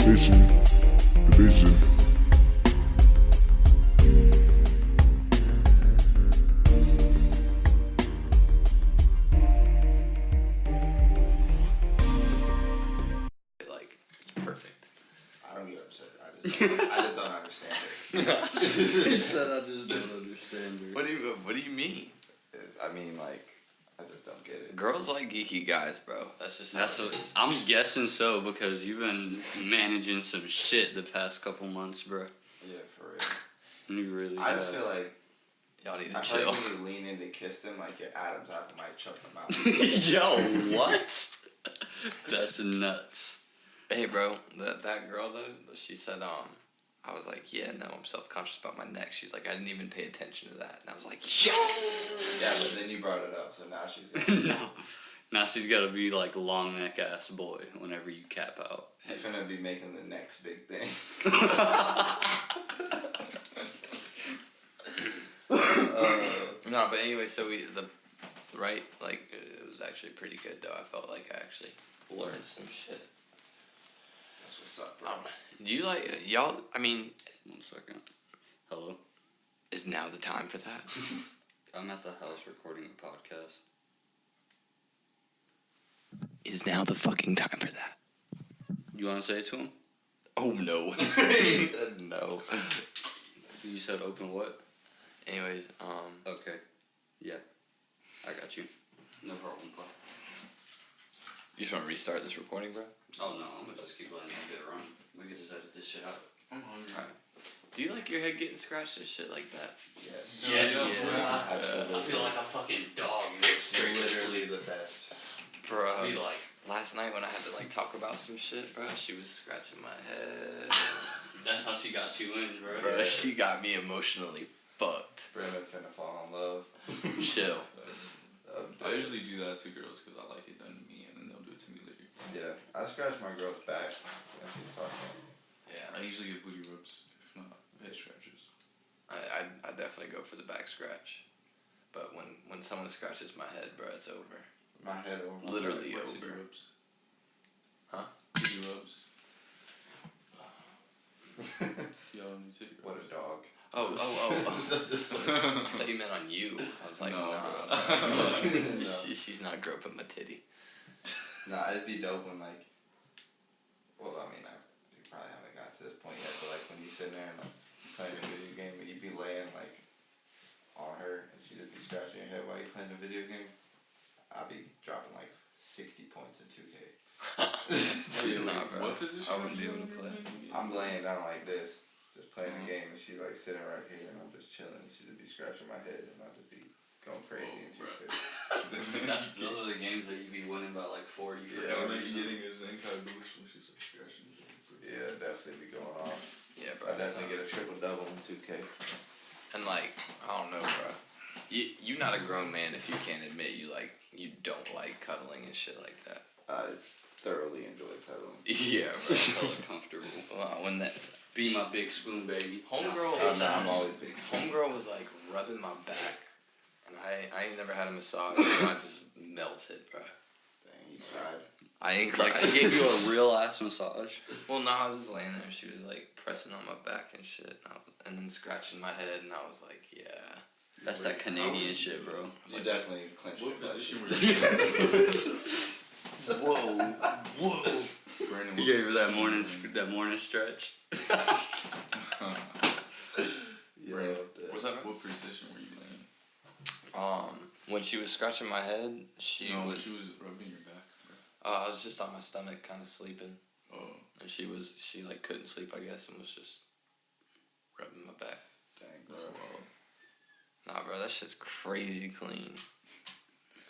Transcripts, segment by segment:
Vision. Like, perfect. I don't get upset. I just don't understand it. He said I just don't understand her. What do you mean? I mean, like, I just don't get it. Girls like geeky guys, bro. That's What I'm guessing so because you've been managing some shit the past couple months, bro. Yeah, for real. You really I have. just feel like y'all need I to feel chill. like when you lean in to kiss them, like your Adam's apple might choke them out. Yo, what? That's nuts. Hey, bro, that girl though, she said I was like, yeah, no, I'm self-conscious about my neck. She's like, I didn't even pay attention to that, and I was like, yes. Yeah, but then you brought it up, so now she's gonna. No. Now she's got to be like long neck ass boy whenever you cap out. You're finna be making the next big thing. No, but anyway, so like it was actually pretty good though. I felt like I actually learned some shit. That's what's up, bro. Do you like y'all? I mean, 1 second. Hello. is now the time for that? I'm at the house recording a podcast. Is now the fucking time for that? You want to say it to him? Oh no. He said no. You said open what? Anyways, Okay. Yeah. I got you. No problem, bro. you just want to restart this recording, bro? Oh no, I'm gonna just keep letting that get run. We can just edit this shit out. I'm hungry. Alright. Do you like your head getting scratched and shit like that? Yes. I feel like a fucking dog. You're literally the best. Bro, Be like, last night when I had to like talk about some shit, bro, she was scratching my head. that's how she got you in, bro. Bro, she got me emotionally fucked. Brennan finna fall in love. Chill. I usually do that to girls because I like it done to me, and then they'll do it to me later. Yeah, I scratch my girl's back when she's talking. Yeah, I usually give booty rubs, if not head scratches. I definitely go for the back scratch. But when someone scratches my head, bro, it's over. My head over. my Literally back. My titty over. rubs. Huh? Titty rubs. Y'all need titty rubs. What a dog. Oh. Just I thought you meant on you. I was like, No, nah. No. She's not groping my titty. Nah, it'd be dope when like. Well, I mean, you probably haven't got to this point yet, but like when you sit there and like playing a video game and you be laying like on her and she just be scratching your head while you playing the video game, I'll be dropping like 60 points in 2K. Nah, bro. What position? I wouldn't be able to play. I'm laying down like this, just playing the game, and she's like sitting right here, and I'm just chilling. And she just be scratching my head, and I'll just be going crazy in 2K. Those are the games that you be winning by like 40 or Yeah, And whatever. then getting a Zenkai boost when she's like scratching his head. Yeah, definitely be going off. Yeah, bro. I definitely get a triple double in 2K. And like, I don't know, bro. You not a grown man if you can't admit you don't like cuddling and shit like that. I thoroughly enjoy cuddling. Yeah, bro. Hella comfortable. When that Be my big spoon, baby. homegirl, I'm always big. homegirl was like rubbing my back, and I ain't never had a massage, so I just melted, bro. Dang, you cried. I ain't crying. Like she gave you a real ass massage. Well, no, I was just laying there. She was like pressing on my back and shit, and then scratching my head, and I was like, yeah. That's that Canadian shit, bro. You definitely clinched What your butt position cheeks. were you in? Whoa. Brandon, You gave her that morning stretch. Yeah, What's that, bro? What position were you laying? When she was scratching my head, she No, was. she was rubbing your back. I was just on my stomach, kind of sleeping, Oh, and she like couldn't sleep, I guess, and was just rubbing my back. dang, bro. that's wild. Nah, bro, that shit's crazy clean.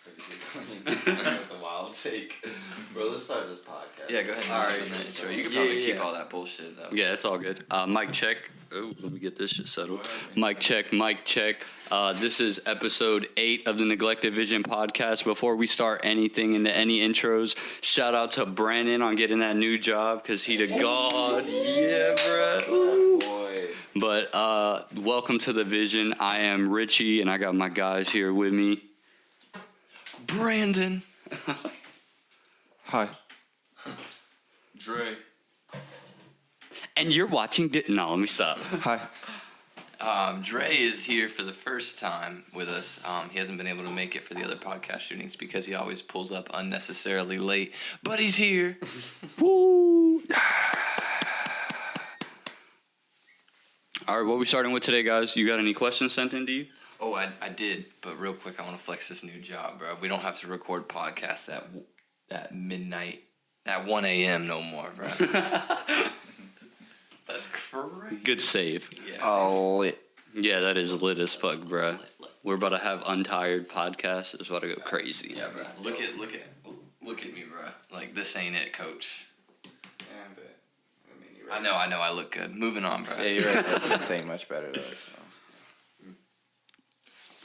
Crazy clean. That's a wild take. Bro, let's start this podcast. Yeah, go ahead and All jump right. in the intro. You can Yeah, probably yeah, keep yeah. all that bullshit though. Yeah, it's all good. Mic check. Oh, let me get this shit settled. What happened? Mic check, mic check. This is episode 8 of the Neglected Vision podcast. Before we start anything into any intros, shout out to Brandon on getting that new job because he the god. Yeah, bruh. Boy. But welcome to the Vision. I am Richie, and I got my guys here with me. Brandon. Hi. Dre. And you're watching. No, let me stop. Hi. Dre is here for the first time with us. He hasn't been able to make it for the other podcast shootings because he always pulls up unnecessarily late. But he's here. Woo! All right, what we starting with today, guys? You got any questions sent in to you? Oh, I did. But real quick, I want to flex this new job, bro. We don't have to record podcasts at midnight, at 1 a.m. no more, bro. That's crazy. Good save. Yeah. Oh, lit. Yeah, that is lit as fuck, bro. Lit. We're about to have untired podcast. It's about to go crazy. Yeah, bro. Look at me, bro. Like, this ain't it, coach. Yeah, but I mean, you're I right. know. I look good. Moving on, bro. Yeah, you're right. This ain't much better though. So.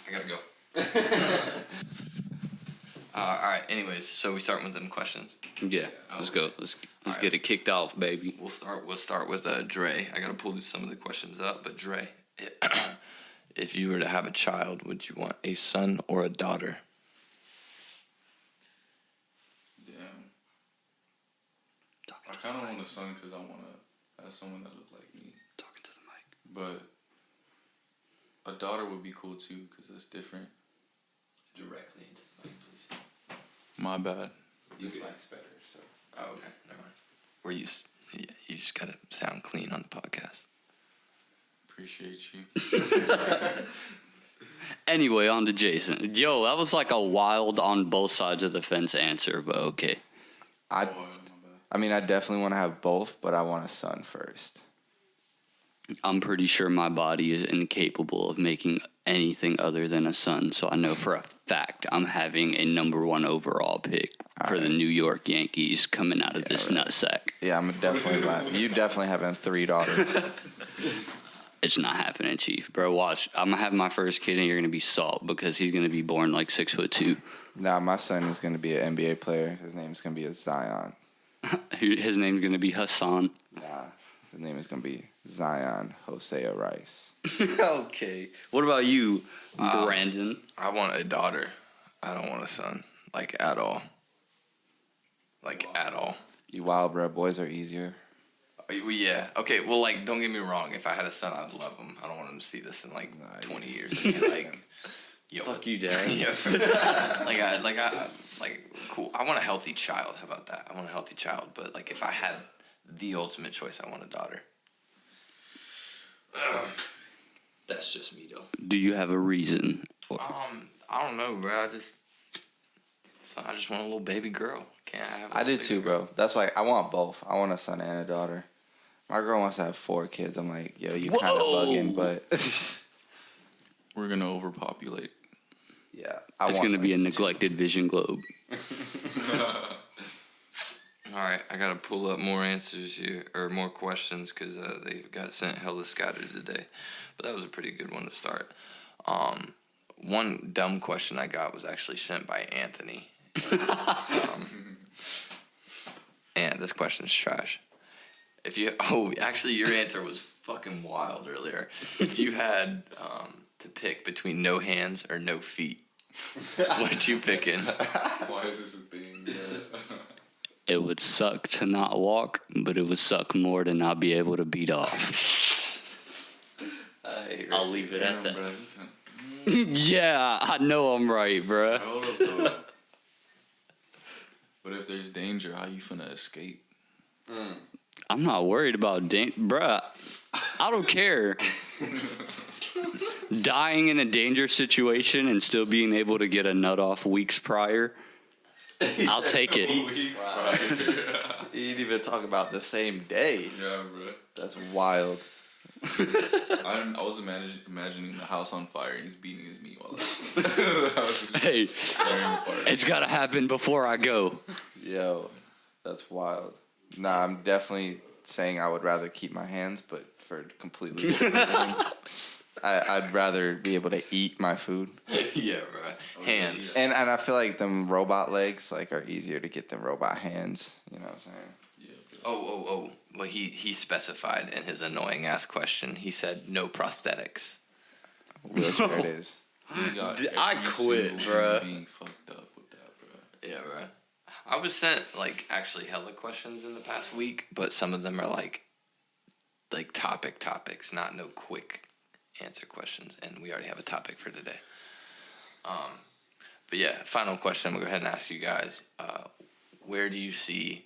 I gotta go. All right. Anyways, so we start with them questions. Yeah, let's go. Let's Alright. get it kicked off, baby. We'll start with Dre. I gotta pull some of the questions up, but Dre, if you were to have a child, would you want a son or a daughter? Damn. I kind of want a son because I want to have someone that look like me. Talking to the mic. But a daughter would be cool too because it's different. Directly into the mic, please. My bad. This mic's better. So. Oh, okay. Never mind. We're used. Yeah, you just gotta sound clean on the podcast. Appreciate you. Anyway, on to Jason. Yo, that was like a wild on both sides of the fence answer, but okay. My I bad. mean, I definitely want to have both, but I want a son first. I'm pretty sure my body is incapable of making anything other than a son, so I know for a fact I'm having a number 1 overall pick for the New York Yankees coming out of this nutsack. Yeah, I'm definitely. You definitely having 3 daughters. It's not happening, Chief. Bro, watch. I'm going to have my first kid, and you're going to be salt because he's going to be born like 6'2". Nah, my son is going to be an NBA player. His name's going to be Zion. His name's going to be Hassan. Nah, his name is going to be Zion Hosea Rice. Okay. What about you, Brandon? I want a daughter. I don't want a son. Like, at all. Like, at all. You wild, bro. Boys are easier. Well, yeah. Okay. Well, like, don't get me wrong. If I had a son, I'd love him. I don't want him to see this in like 20 years and be like, "Yo, Fuck you, Dad." yeah. Cool. I want a healthy child. How about that? I want a healthy child. But like, if I had the ultimate choice, I want a daughter. That's just me, though. Do you have a reason? I don't know, bro. I just want a little baby girl. Can't I have? I do too, bro. That's like, I want both. I want a son and a daughter. My girl wants to have 4 kids. I'm like, yo, you kind of Whoa! bugging, but We're gonna overpopulate. yeah. It's going to be a neglected vision globe. All right, I gotta pull up more answers here or more questions because they got sent hella scattered today. But that was a pretty good one to start. One dumb question I got was actually sent by Anthony. And this question's trash. Actually, your answer was fucking wild earlier. If you had to pick between no hands or no feet, what you picking? Why is this a thing? It would suck to not walk, but it would suck more to not be able to beat off. I'll leave it at that. Bro. Yeah, I know I'm right, bruh. Hold up, though. But if there's danger, how you finna escape? I'm not worried about bruh. I don't care. Dying in a danger situation and still being able to get a nut off weeks prior, I'll take it. Weeks prior. You didn't even talk about the same day. Yeah, bro. That's wild. I was imagining the house on fire and he's beating his meat while that was just Hey, tearing apart. it's got to happen before I go. Yo, that's wild. Nah, I'm definitely saying I would rather keep my hands, but for completely different reasons. I'd rather be able to eat my food. Yeah, bro. Hands. And I feel like them robot legs like are easier to get than robot hands. You know what I'm saying? Yeah, bro. Oh. Well, he specified in his annoying ass question. He said no prosthetics. Wheelchair it is. We got I every quit, single bruh. being fucked up with that, bro. Yeah, bro. I was sent like actually hella questions in the past week, but some of them are like like topics, not no quick answer questions. And we already have a topic for today. But yeah, final question. I'm gonna go ahead and ask you guys: where do you see,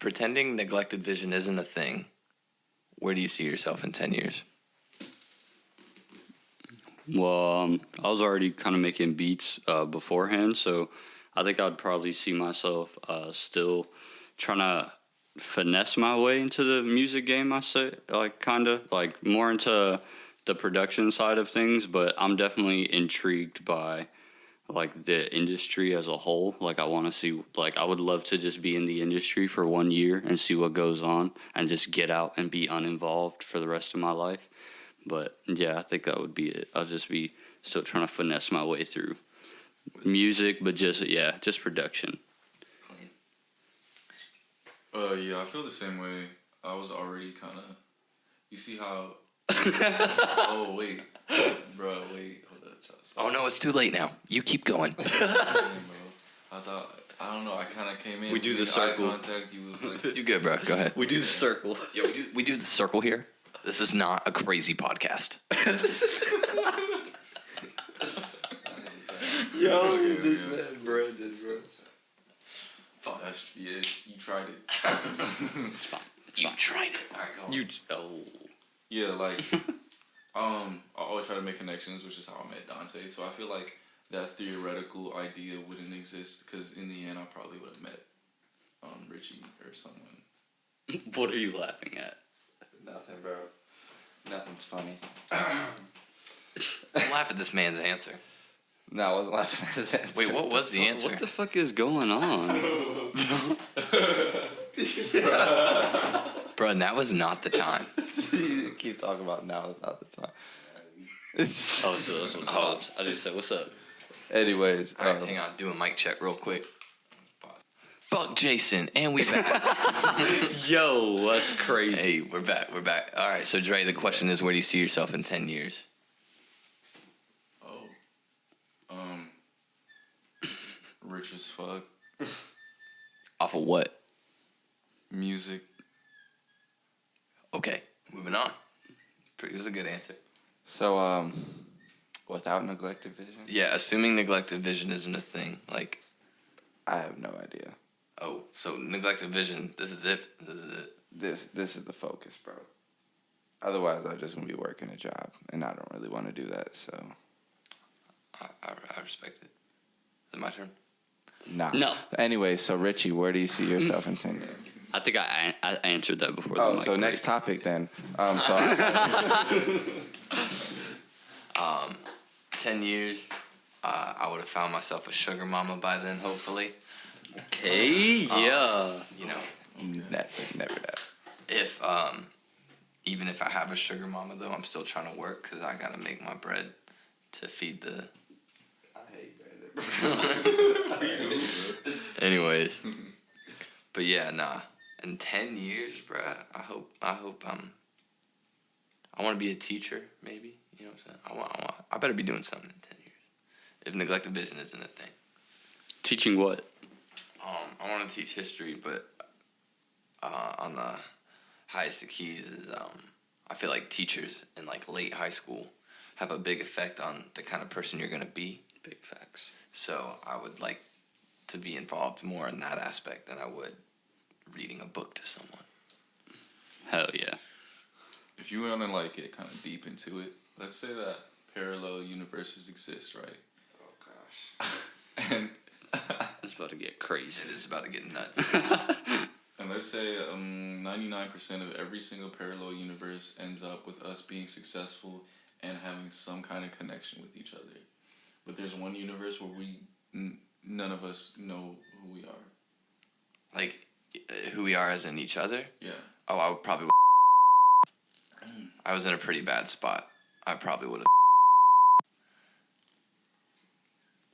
pretending neglected vision isn't a thing? Where do you see yourself in 10 years? Well, I was already kind of making beats beforehand, so I think I'd probably see myself still trying to finesse my way into the music game. I say, like, kind of like more into the production side of things, but I'm definitely intrigued by like the industry as a whole. Like, I want to see, like, I would love to just be in the industry for 1 year and see what goes on and just get out and be uninvolved for the rest of my life. But yeah, I think that would be it. I'll just be still trying to finesse my way through music, but just production. Yeah, I feel the same way. I was already kind of. You see how? Oh wait, bro, wait, hold up. Stop. Oh no, it's too late now. You keep going. Bro. I thought. I don't know. I kind of came in. We do the made circle. Eye contact. You was like. You good, bro? Go ahead. We do the circle. Yeah, we do the circle here. This is not a crazy podcast. Yo, Okay, this yeah. man, Brandon, bro. Oh, that's yeah. You tried it. You tried it. All right, go on. You oh. Yeah, like I always try to make connections, which is how I met Dante. So I feel like that theoretical idea wouldn't exist because in the end, I probably would have met Richie or someone. What are you laughing at? Nothing, bro. Nothing's funny. Don't laugh at this man's answer. No, I wasn't laughing at his answer. Wait, what was the answer? What the fuck is going on? Bro, now is not the time. You keep talking about now is not the time. Oh, so that's what pops. I just said, "What's up?" Anyways, All right, hang on. Do a mic check real quick. Fuck Jason, and we back. Yo, that's crazy. Hey, we're back. All right, so Dre, the question is, where do you see yourself in 10 years? Oh, rich as fuck. Off of what? Music. Okay, moving on. This is a good answer. so without neglected vision, Yeah, assuming neglected vision isn't a thing. Like, I have no idea. oh, so neglected vision, this is it. This is the focus, bro. Otherwise, I'm just gonna be working a job, and I don't really want to do that. So, I respect it. Is it my turn? nah. No. Anyway, so Richie, where do you see yourself in 10 years? I think I answered that before. Oh, the mic so break. next topic then. 10 years, I would have found myself a sugar mama by then, hopefully. Hey, yeah. You know, never that. if even if I have a sugar mama though, I'm still trying to work because I gotta make my bread to feed the. I hate Brandon. Anyways, but yeah, nah. In 10 years, bruh, I hope I want to be a teacher, maybe. You know what I'm saying? I better be doing something in 10 years. If neglected vision isn't a thing. Teaching what? I want to teach history, but on the highest of keys is I feel like teachers in like late high school have a big effect on the kind of person you're gonna be. Big facts. So I would like to be involved more in that aspect than I would reading a book to someone. Hell yeah. If you want to like get kind of deep into it, let's say that parallel universes exist, right? Oh gosh. And It's about to get crazy. It is about to get nuts. and let's say 99% of every single parallel universe ends up with us being successful and having some kind of connection with each other. But there's one universe where none of us know who we are. Like who we are as in each other. Yeah. Oh, I would probably. I was in a pretty bad spot. I probably would have.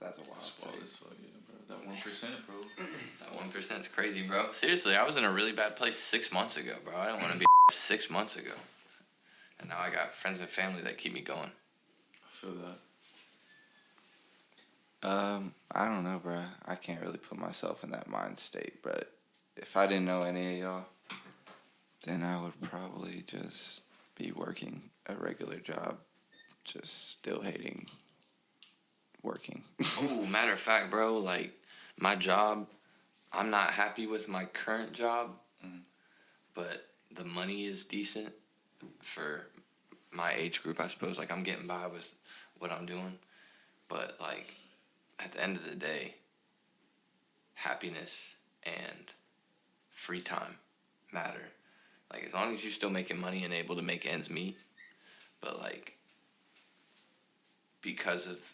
That's a wild Swell take. as fuck, yeah, bro. That 1%, bro. That 1% is crazy, bro. Seriously, I was in a really bad place 6 months ago, bro. I didn't want to be 6 months ago, and now I got friends and family that keep me going. I feel that. I don't know, bro. I can't really put myself in that mind state, but if I didn't know any of y'all, Then I would probably just be working a regular job, just still hating working. Oh, matter of fact, bro, like my job, I'm not happy with my current job, but the money is decent for my age group, I suppose. Like I'm getting by with what I'm doing, but like at the end of the day, happiness and free time matter. Like as long as you're still making money and able to make ends meet, but like because of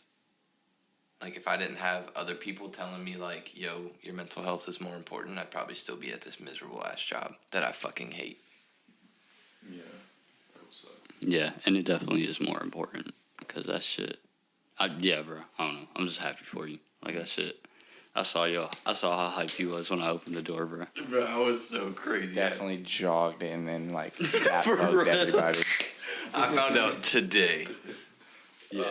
like if I didn't have other people telling me like, yo, your mental health is more important, I'd probably still be at this miserable ass job that I fucking hate. Yeah. That would suck. Yeah, and it definitely is more important because that shit. Yeah, bro. I don't know. I'm just happy for you. Like that shit. I saw how hyped you was when I opened the door, bro. Bro, I was so crazy. Definitely jogged in and like that For hugged real. everybody. I found out today. Yeah.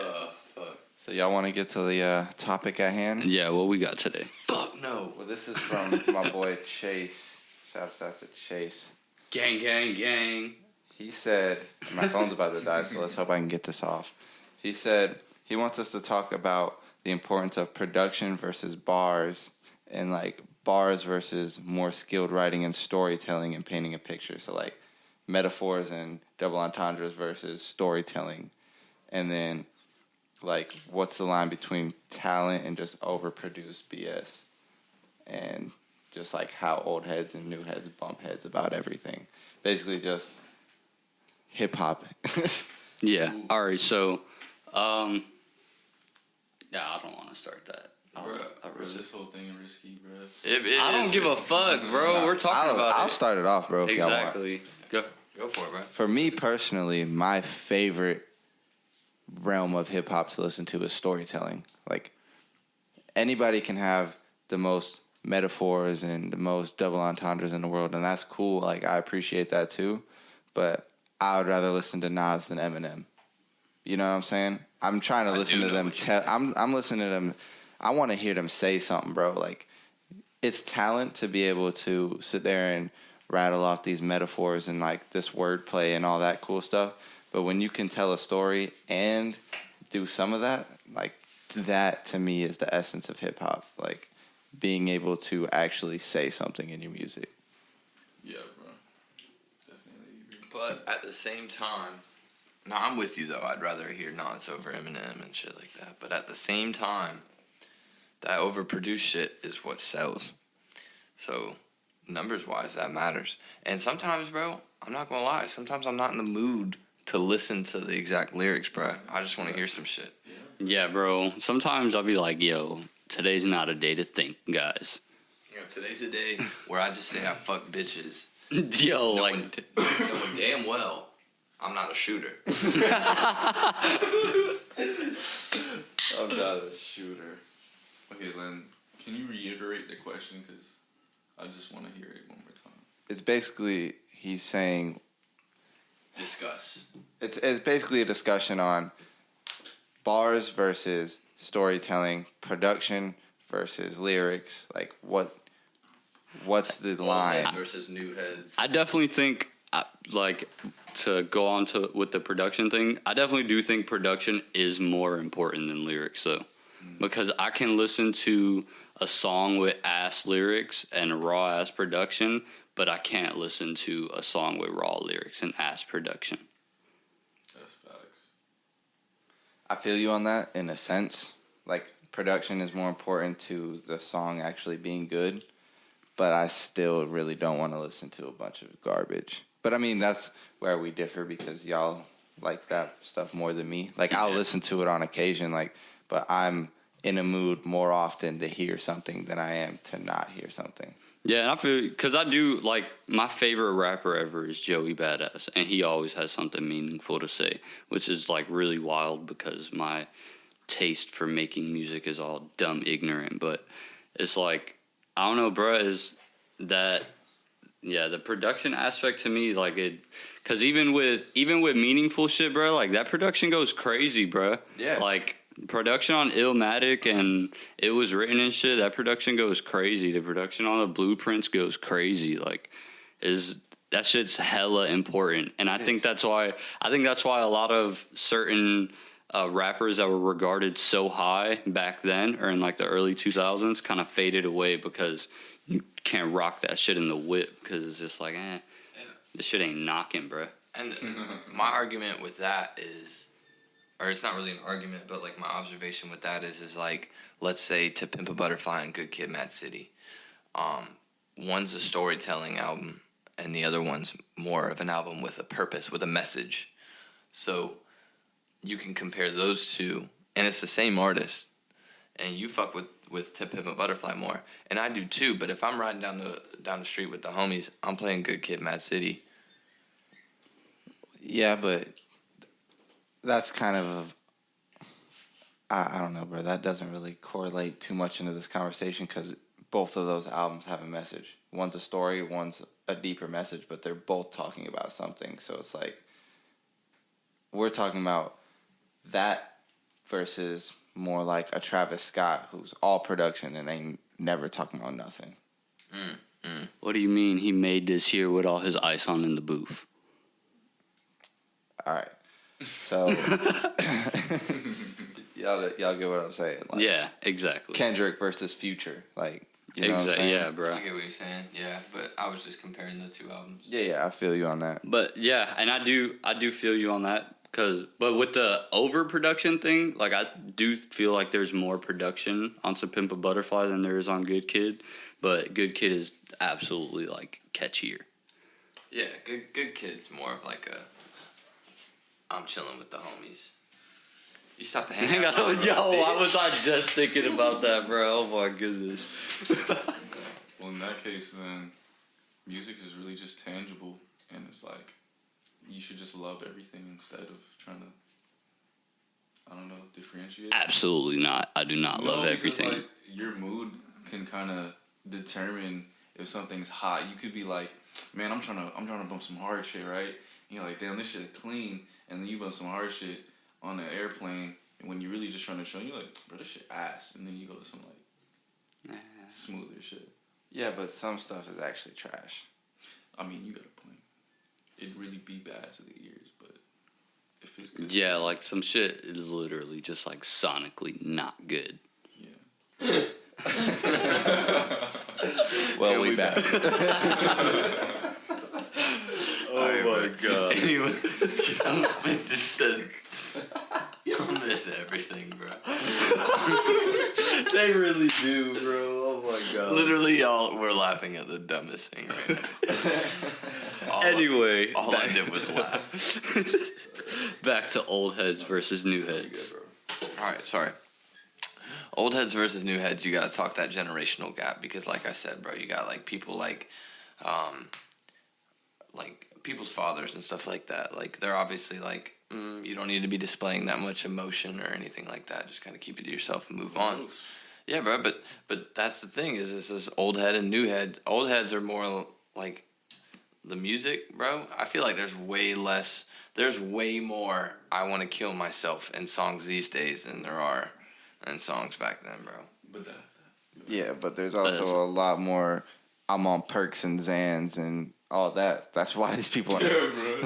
Fuck. So y'all want to get to the topic at hand? Yeah, what we got today? Fuck no. Well, this is from my boy Chase. Shouts out to Chase. Gang, gang, gang. He said, my phone's about to die, so let's hope I can get this off. He said he wants us to talk about the importance of production versus bars, and like bars versus more skilled writing and storytelling and painting a picture. So like metaphors and double entendres versus storytelling. And then like what's the line between talent and just overproduced BS? And just like how old heads and new heads bump heads about everything. Basically just hip hop. Yeah. All right. So, yeah, I don't want to start that. Bro, this whole thing is risky, bro. I don't give a fuck, bro. We're talking about I'll it. start it off, bro. If y'all want. Exactly. Go. Go for it, bro. For me personally, my favorite realm of hip hop to listen to is storytelling. Like anybody can have the most metaphors and the most double entendres in the world, and that's cool. Like I appreciate that too, but I would rather listen to Nas than Eminem. You know what I'm saying? I'm trying to listen do to know them. what you're I'm listening to them. I want to hear them say something, bro. Like it's talent to be able to sit there and rattle off these metaphors and like this wordplay and all that cool stuff. But when you can tell a story and do some of that, like that to me is the essence of hip hop. Like being able to actually say something in your music. Yeah, bro. Definitely agree. But at the same time, no, I'm with you though. I'd rather hear Nas over Eminem and shit like that. But at the same time, that overproduced shit is what sells. So numbers wise, that matters. And sometimes, bro, I'm not gonna lie. Sometimes I'm not in the mood to listen to the exact lyrics, bro. I just want to hear some shit. Yeah, bro. Sometimes I'll be like, yo, today's not a day to think, guys. You know, today's a day where I just say I fuck bitches. Yo, like, Knowing damn well I'm not a shooter. I'm not a shooter. Okay, Len, can you reiterate the question? Because I just want to hear it one more time. It's basically he's saying Discuss. it's basically a discussion on bars versus storytelling, production versus lyrics. Like what's the line? Old heads versus new heads. I definitely think, like, to go on to with the production thing, I definitely do think production is more important than lyrics, though. Because I can listen to a song with ass lyrics and raw ass production, but I can't listen to a song with raw lyrics and ass production. That's facts. I feel you on that in a sense. Like production is more important to the song actually being good, but I still really don't want to listen to a bunch of garbage. But I mean, that's where we differ because y'all like that stuff more than me. Like I'll listen to it on occasion, like, but I'm in a mood more often to hear something than I am to not hear something. Yeah, and I feel, because I do, like, my favorite rapper ever is Joey Badass, and he always has something meaningful to say, which is, like, really wild because my taste for making music is all dumb ignorant, but it's like, I don't know, bruh, is that, yeah, the production aspect to me, like, it, because even with meaningful shit, bruh, like, that production goes crazy, bruh. Yeah. Like, production on Illmatic and It Was Written and shit, that production goes crazy. The production on the Blueprints goes crazy. Like, it's that shit's hella important, and I think that's why a lot of certain rappers that were regarded so high back then, or in like the early 2000s, kind of faded away because you can't rock that shit in the whip because it's just like, this shit ain't knocking, bro. And my argument with that is, or it's not really an argument, but like my observation with that is like, let's say To Pimp a Butterfly and Good Kid, Mad City. One's a storytelling album, and the other one's more of an album with a purpose, with a message. So you can compare those two, and it's the same artist, and you fuck with To Pimp a Butterfly more, and I do too. But if I'm riding down the street with the homies, I'm playing Good Kid, Mad City. Yeah, but that's kind of I don't know, bro. That doesn't really correlate too much into this conversation because both of those albums have a message. One's a story, one's a deeper message, but they're both talking about something. So it's like we're talking about that versus more like a Travis Scott who's all production and ain't never talking about nothing. What do you mean he made this here with all his ice on in the booth? All right, so y'all get what I'm saying? Like, Yeah, exactly. Kendrick versus Future, like you know what I'm Exactly. saying? Yeah, bro. I get what you're saying, yeah, but I was just comparing the two albums. Yeah, I feel you on that. But yeah, and I do feel you on that but with the overproduction thing, like I do feel like there's more production on To Pimp a Butterfly than there is on Good Kid, but Good Kid is absolutely like catchier. Yeah, Good Kid's more of like a, I'm chilling with the homies. You stop the hang out. Why was I just thinking about that, bro? Oh my goodness. Well, in that case, then music is really just tangible, and it's like you should just love everything instead of trying to, I don't know, differentiate. Absolutely not. I do not love because, everything. like, your mood can kind of determine if something's hot. You could be like, man, I'm trying to bump some hard shit, right? And you're like, damn, this shit clean, and then you bump some hard shit on an airplane, and when you're really just trying to show, you're like, bro, this shit ass, and then you go to some like smoother shit. Yeah, but some stuff is actually trash. I mean, you got a point. It'd really be bad to the ears, but if it's good, Yeah, like some shit is literally just like sonically not good. yeah. Well, we back. Oh my god. Anyway, I just said, you'll miss everything, bro. They really do, bro. Oh my god. Literally, y'all were laughing at the dumbest thing right now. Anyway, All I did was laugh. back to old heads versus new heads. All right, sorry. Old heads versus new heads, you gotta talk that generational gap because, like I said, bro, you got like people like people's fathers and stuff like that. Like they're obviously like, you don't need to be displaying that much emotion or anything like that. Just kind of keep it to yourself and move on. Yeah, bro. But that's the thing is this is old head and new head. Old heads are more like the music, bro. I feel like there's way more I want to kill myself in songs these days than there are in songs back then, bro. But Yeah, but there's also a lot more. I'm on perks and Xans and all that. That's why these people are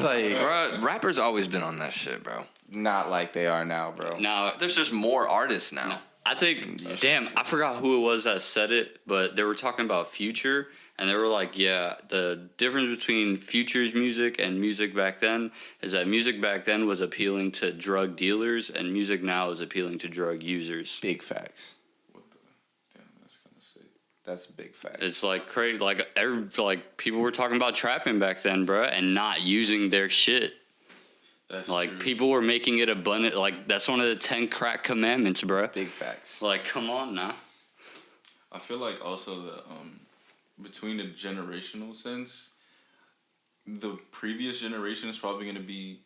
like Bro, rappers always been on that shit, bro. not like they are now, bro. Now, There's just more artists now. I think, damn, I forgot who it was that said it, but they were talking about Future, and they were like, yeah, the difference between Future's music and music back then is that music back then was appealing to drug dealers, and music now is appealing to drug users. Big facts. what the damn? That's kind of sick. That's big facts. It's like crazy. Like people were talking about trapping back then, bro, and not using their shit. That's Like true. people were making it abundant. Like that's one of the 10 crack commandments, bro. Big facts. Like, come on now. I feel like also the between the generational sense, the previous generation is probably going to be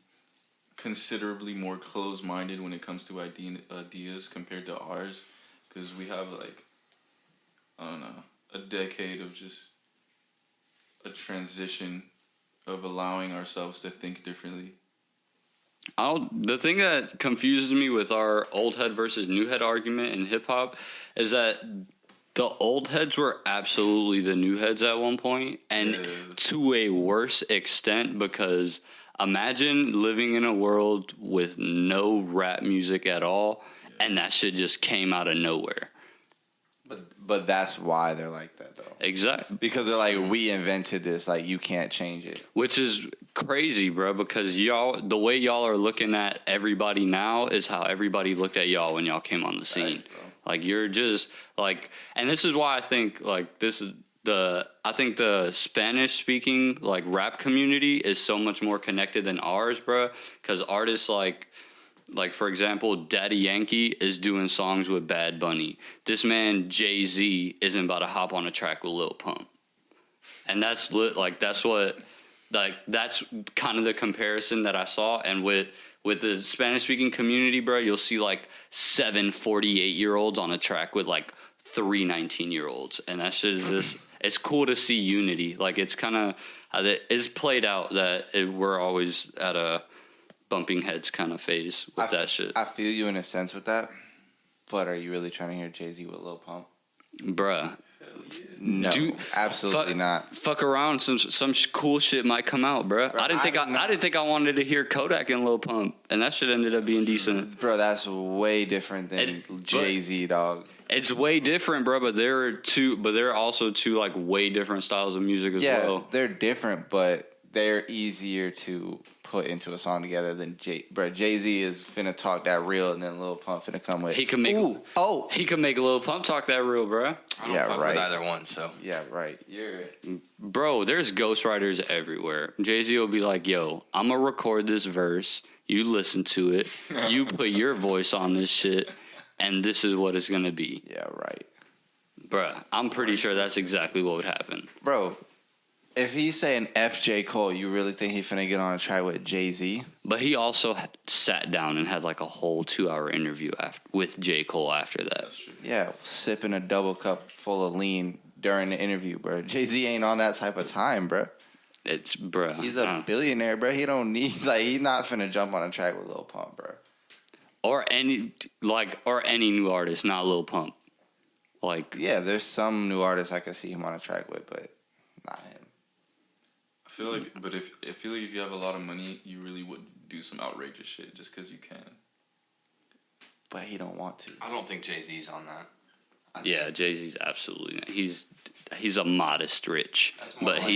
considerably more closed-minded when it comes to ideas compared to ours, because we have like, I don't know, a decade of just a transition of allowing ourselves to think differently. The thing that confuses me with our old head versus new head argument in hip hop is that The old heads were absolutely the new heads at one point, and to a worse extent, because imagine living in a world with no rap music at all, and that shit just came out of nowhere. But that's why they're like that though. Exactly. Because they're like, we invented this. Like, you can't change it. Which is crazy, bro, because y'all, the way y'all are looking at everybody now is how everybody looked at y'all when y'all came on the scene. Right, bro. Like, you're just like, and this is why I think like I think the Spanish speaking like rap community is so much more connected than ours, bro. Because artists like for example, Daddy Yankee is doing songs with Bad Bunny. This man Jay-Z isn't about to hop on a track with Lil Pump, and that's kind of the comparison that I saw. And with the Spanish speaking community, bro, you'll see like 7 48-year-olds on a track with like 3 19-year-olds, and that's just it's cool to see unity. Like, it's kind of it's played out that we're always at a bumping heads kind of phase with that shit. I feel you in a sense with that, but are you really trying to hear Jay-Z with Lil Pump? Bruh. No, absolutely not. Fuck around, some cool shit might come out, bruh. I didn't think I wanted to hear Kodak and Lil Pump, and that shit ended up being decent. Bro, that's way different than Jay-Z, dog. It's way different, bro. But there are also two like way different styles of music as well. Yeah, they're different, but they're easier to put into a song together than Jay-Z is finna talk that real, and then Lil Pump finna come with. He can make Lil Pump talk that real, bro. I don't fuck with either one, so. Yeah, right. Bro, there's ghostwriters everywhere. Jay-Z will be like, yo, I'm going to record this verse. You listen to it. You put your voice on this shit. And this is what it's going to be. Yeah, right. Bruh, I'm pretty sure that's exactly what would happen. Bro, if he's saying F J Cole, you really think he finna get on a track with Jay-Z? But he also sat down and had like a whole 2-hour interview with J. Cole after that. That's true. Yeah, sipping a double cup full of lean during the interview, bro. Jay-Z ain't on that type of time, bro. It's, bruh. He's a billionaire, bro. He don't need, he's not finna jump on a track with Lil Pump, bro. Or any new artist, not Lil Pump. Like, Yeah, there's some new artists I could see him on a track with, but not him. I feel like if you have a lot of money, you really would do some outrageous shit just because you can. But he don't want to. I don't think Jay-Z's on that. yeah, Jay-Z's absolutely not. He's a modest rich, That's more but like-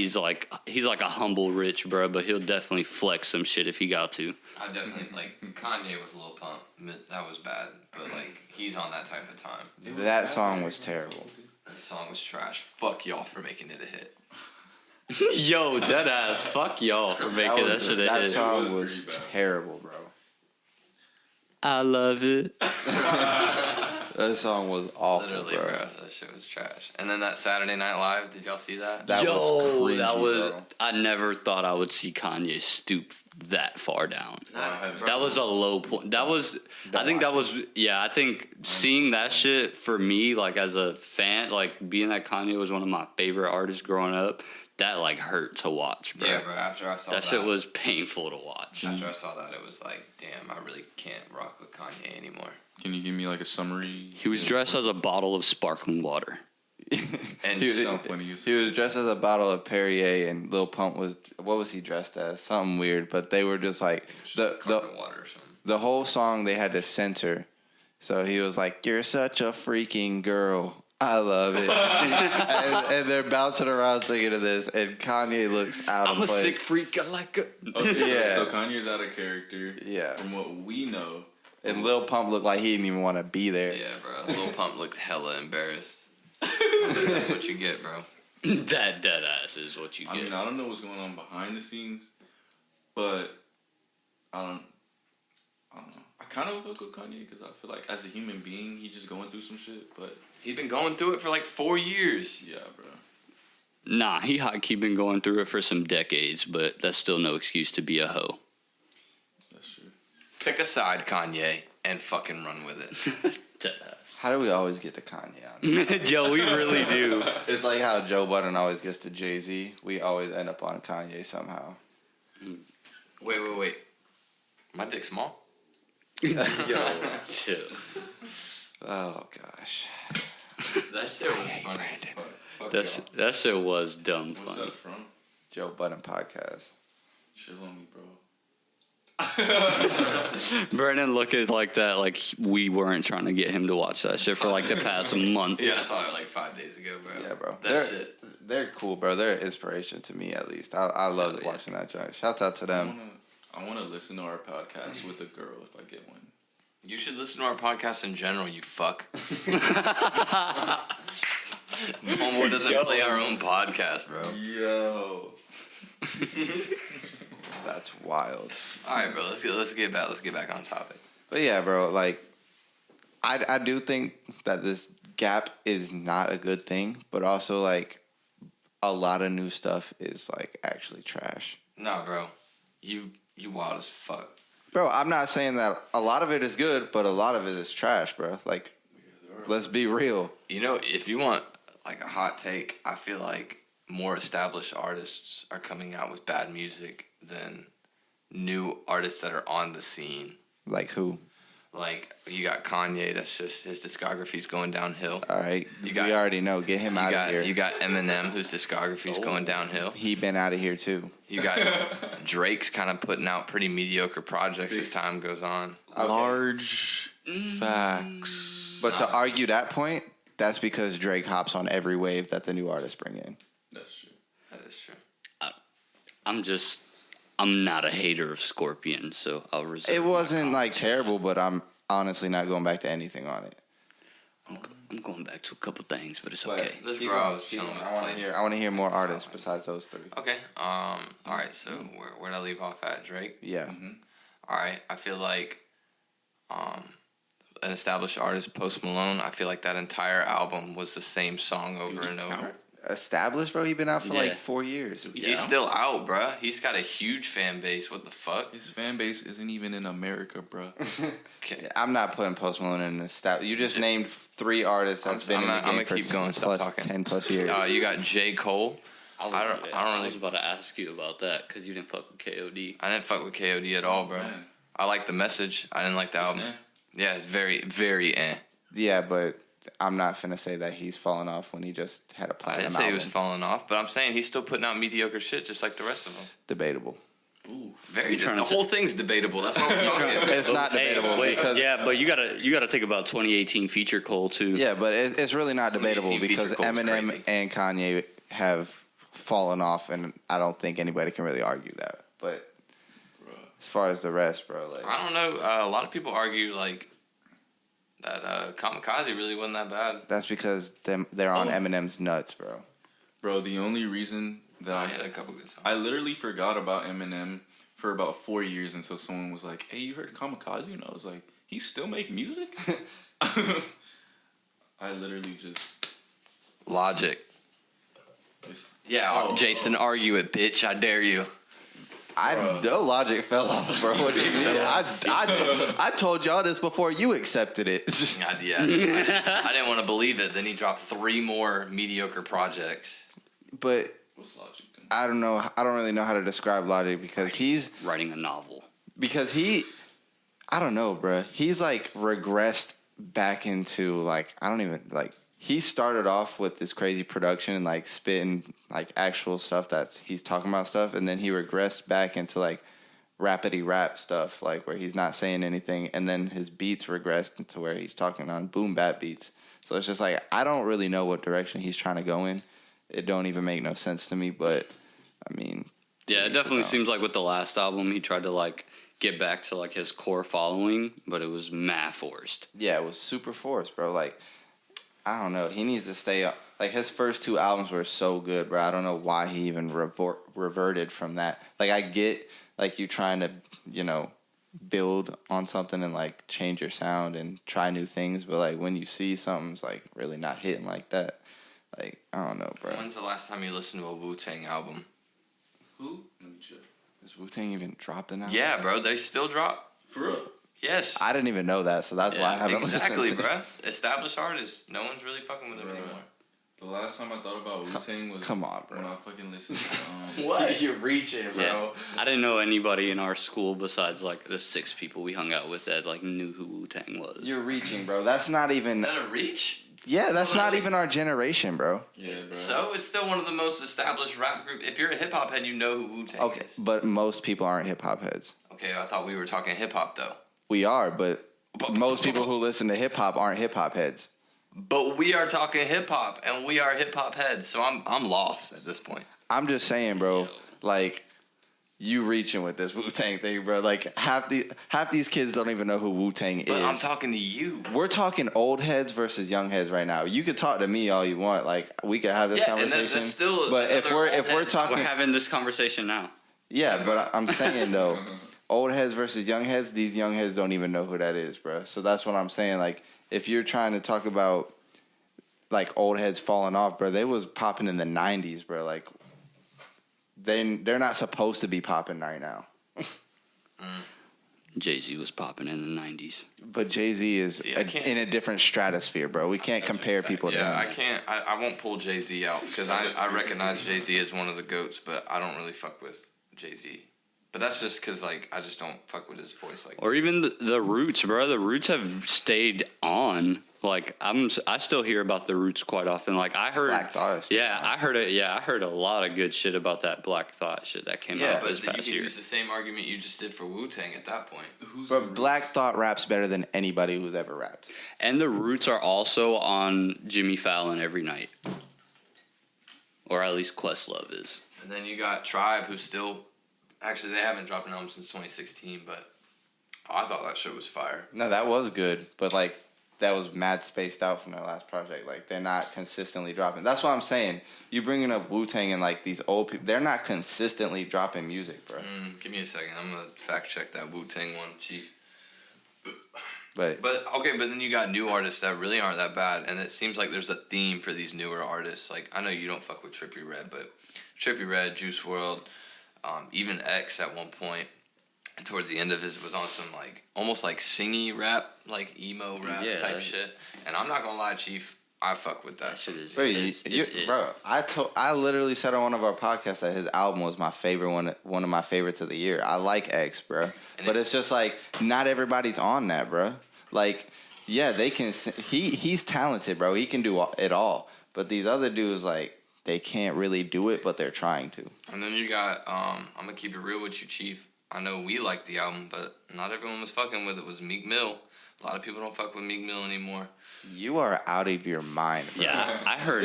he's like a humble rich, bro. But he'll definitely flex some shit if he got to. I definitely, like, Kanye with Lil Pump. That was bad, but, like, he's on that type of time. That song was terrible. That song was trash. Fuck y'all for making it a hit. Yo, deadass, fuck y'all for making that shit a That hit. song It was was pretty bad. terrible, bro. I love it. That song was awful, Literally, bro. That shit was trash. And then that Saturday Night Live, did y'all see that? That was cringy, that was. bro. I never thought I would see Kanye stoop that far down. haven't. That was a low point. That was. I think that was. Yeah, I think seeing that shit for me, like as a fan, like being that Kanye was one of my favorite artists growing up, that like hurt to watch, bro. Yeah, bro. After I saw that, That shit was painful to watch. After I saw that, it was like, damn, I really can't rock with Kanye anymore. Can you give me like a summary? He was dressed as a bottle of sparkling water. And He was- so, He was dressed as a bottle of Perrier, and Lil Pump was, what was he dressed as? Something weird, but they were just like, the carpet water or something. the whole song they had to censor. So he was like, "You're such a freaking girl. I love it." and they're bouncing around singing to this, and Kanye looks out I'm of a place. sick freak. I like it. Okay, Yeah. So Kanye's out of character. Yeah. From what we know. And Lil Pump looked like he didn't even want to be there. Yeah, bro. Lil Pump looked hella embarrassed. That's what you get, bro. That dead ass is what you I get. mean, I don't know what's going on behind the scenes, but I don't know. I kind of fuck with Kanye because I feel like as a human being, he just going through some shit. But He's been going through it for like 4 years. yeah, bro. Nah, he been going through it for some decades, but that's still no excuse to be a hoe. That's true. Pick a side, Kanye, and fucking run with it. Dead How do we always get to Kanye on? ass. Yo, we really do. It's like how Joe Budden always gets to Jay-Z. We always end up on Kanye somehow. Wait. My dick small? Yo, chill. Oh gosh. That shit was funny. Fuck That's y'all. that shit was dumb What's funny. that from? Joe Budden podcast. Chill on me, bro. Brandon looking like that, like we weren't trying to get him to watch that shit for like the past month. Yeah, I saw it like 5 days ago, bro. Yeah, bro. That shit. They're cool, bro. They're an inspiration to me, at least. I loved yeah. watching that joint. Shouts out to them. I want to listen to our podcast with a girl if I get one. You should listen to our podcast in general, you fuck. Homeboy doesn't play our own podcast, bro. Yo. That's wild. All right, bro. Let's get back on topic. But yeah, bro, like, I do think that this gap is not a good thing, but also, like, a lot of new stuff is, like, actually trash. Nah, bro. You wild as fuck. Bro, I'm not saying that a lot of it is good, but a lot of it is trash, bro. Like, let's be real. You know, if you want like a hot take, I feel like more established artists are coming out with bad music than new artists that are on the scene. Like who? Like you got Kanye, that's just his discography's going downhill. All right. You got- we already know. Get him out of here. You got Eminem, whose discography's going downhill. He been out of here, too. You got Drake's kind of putting out pretty mediocre projects as time goes on. Large facts. But to argue that point, that's because Drake hops on every wave that the new artists bring in. That's true. That is true. I'm not a hater of Scorpion, so I'll reserve. It my wasn't like comments. terrible, but I'm honestly not going back to anything on it. I'm going back to a couple things, but it's But okay. Let's keep grow. going, I was keep chilling going. with I want to Clay. hear. I want to hear more artists besides those three. Okay. All right. So where'd I leave off at? Drake. Yeah. All right. I feel like an established artist, Post Malone. I feel like that entire album was the same song over and over. Established, bro. He been out for Yeah. like 4 years. Yeah. He's still out, bruh. He's got a huge fan base. What the fuck? His fan base isn't even in America, bro. Okay. I'm not putting Post Malone in the stat. You just named 3 artists that's been in the I'm game gonna for keep going. Stop plus talking. 10 plus years. You got J. Cole. I was about to ask you about that because you didn't fuck with KOD. I didn't fuck with KOD at all, bro. Man. I like the message. I didn't like the album. eh. Yeah, it's very, very eh. Yeah, but I'm not finna say that he's fallen off when he just had a I platinum didn't say he was album. falling off, but I'm saying he's still putting out mediocre shit just like the rest of them. Debatable. Ooh. Very. You trying The to whole thing's debatable. That's what we're talking about. It's not debatable because yeah, but you gotta think about 2018 feature Cole too. yeah, but it's really not debatable 2018 because feature Cole's Eminem crazy. and Kanye have fallen off, and I don't think anybody can really argue that. But as far as the rest, bro, like I don't know. A lot of people argue like that Kamikaze really wasn't that bad. that's because they're on Oh. Eminem's nuts, bro. Bro, the only reason that I had a couple good songs. I literally forgot about Eminem for about 4 years until someone was like, "Hey, you heard Kamikaze?" And I was like, "He still make music?" I literally just Logic. Yeah, Oh. Jason, argue it, bitch. I dare you. I know Logic fell off, bro. What you mean? I told y'all this before you accepted it. I didn't want to believe it. Then he dropped 3 more mediocre projects. But what's Logic then? I don't know. I don't really know how to describe Logic because Writing a novel. I don't know, bro. He's like regressed back into like I don't even like. He started off with this crazy production and like spitting like actual stuff he's talking about stuff, and then he regressed back into like rapidy rap stuff, like where he's not saying anything, and then his beats regressed into where he's talking on boom bap beats. So it's just like I don't really know what direction he's trying to go in. It don't even make no sense to me, but I mean, Yeah, it definitely seems like with the last album he tried to like get back to like his core following, but it was mad forced. yeah, it was super forced, bro. Like, I don't know. He needs to stay up. Like, his first 2 albums were so good, bro. I don't know why he even reverted from that. Like, I get, like, you trying to, build on something and, like, change your sound and try new things. But, like, when you see something's, like, really not hitting like that, like, I don't know, bro. When's the last time you listened to a Wu-Tang album? Who? Let me check. Has Wu-Tang even dropped an album? Yeah, bro. They still drop. For real? Yes. I didn't even know that, so that's why I haven't Exactly, listened to bro. Established artists. No one's really fucking with them Bruh. anymore. The last time I thought about Wu-Tang was Come on, bro. when I fucking listened to What? You're reaching, bro. Yeah. I didn't know anybody in our school besides like the 6 people we hung out with that like knew who Wu-Tang was. You're reaching, bro. That's not even... Is that a reach? Yeah, that's not even our generation, bro. Yeah, bro. So it's still one of the most established rap group. If you're a hip hop head, you know who Wu Tang Okay, is. but most people aren't hip hop heads. Okay, I thought we were talking hip hop though. We are, but most people who listen to hip hop aren't hip hop heads. But we are talking hip hop, and we are hip hop heads. So I'm lost at this point. I'm just saying, bro. Like, you reaching with this Wu Tang thing, bro. Like half these kids don't even know who Wu Tang But is. I'm talking to you. We're talking old heads versus young heads right now. You could talk to me all you want. Like we could have this Yeah, and conversation. that's still but if another we're old if we're head. talking, We're having this conversation now. yeah. But I'm saying though, old heads versus young heads. These young heads don't even know who that is, bro. So that's what I'm saying. Like if you're trying to talk about like old heads falling off, bro, they was popping in the '90s, bro. Like they're not supposed to be popping right now. Jay-Z was popping in the 90s. But Jay-Z is See, I can't- in a different stratosphere, bro. We can't compare people to Yeah, him. I can't. I won't pull Jay Z out because I recognize Jay Z as one of the goats, but I don't really fuck with Jay Z. But that's just because like I just don't fuck with his voice like. Or even the Roots, bro. The Roots have stayed on. Like I still hear about the Roots quite often. Like I heard, Black Thought is still yeah, on. I heard it. Yeah, I heard a lot of good shit about that Black Thought shit that came Yeah, out but this you past can year. use the same argument you just did for Wu Tang at that point. Who's But Black Thought raps better than anybody who's ever rapped. And the Roots are also on Jimmy Fallon every night, or at least Questlove is. And then you got Tribe, who's still actually they haven't dropped an album since 2016, but I thought that shit was fire. No, that was good, but like that was mad spaced out from their last project. Like they're not consistently dropping. That's what I'm saying. You bringing up Wu Tang and like these old people, they're not consistently dropping music, bro. Give me a second. I'm gonna fact check that Wu Tang one, Chief. But But okay, but then you got new artists that really aren't that bad, and it seems like there's a theme for these newer artists. Like I know you don't fuck with Trippie Redd, but Trippie Redd, Juice WRLD, even X at one point, towards the end of his was on some like almost like singy rap, like emo rap Yeah, type that- shit. And I'm not gonna lie, Chief, I fuck with that. That shit is, bro, it's it. bro, I literally said on one of our podcasts that his album was my favorite one of my favorites of the year. I like X, bro, but it's just like not everybody's on that, bro. Like, yeah, they can. He's talented, bro. He can do it all. But these other dudes, like, they can't really do it, but they're trying to. And then you got I'm gonna keep it real with you, Chief. I know we liked the album, but not everyone was fucking with it. Was Meek Mill. A lot of people don't fuck with Meek Mill anymore. You are out of your mind, bro. Yeah, I heard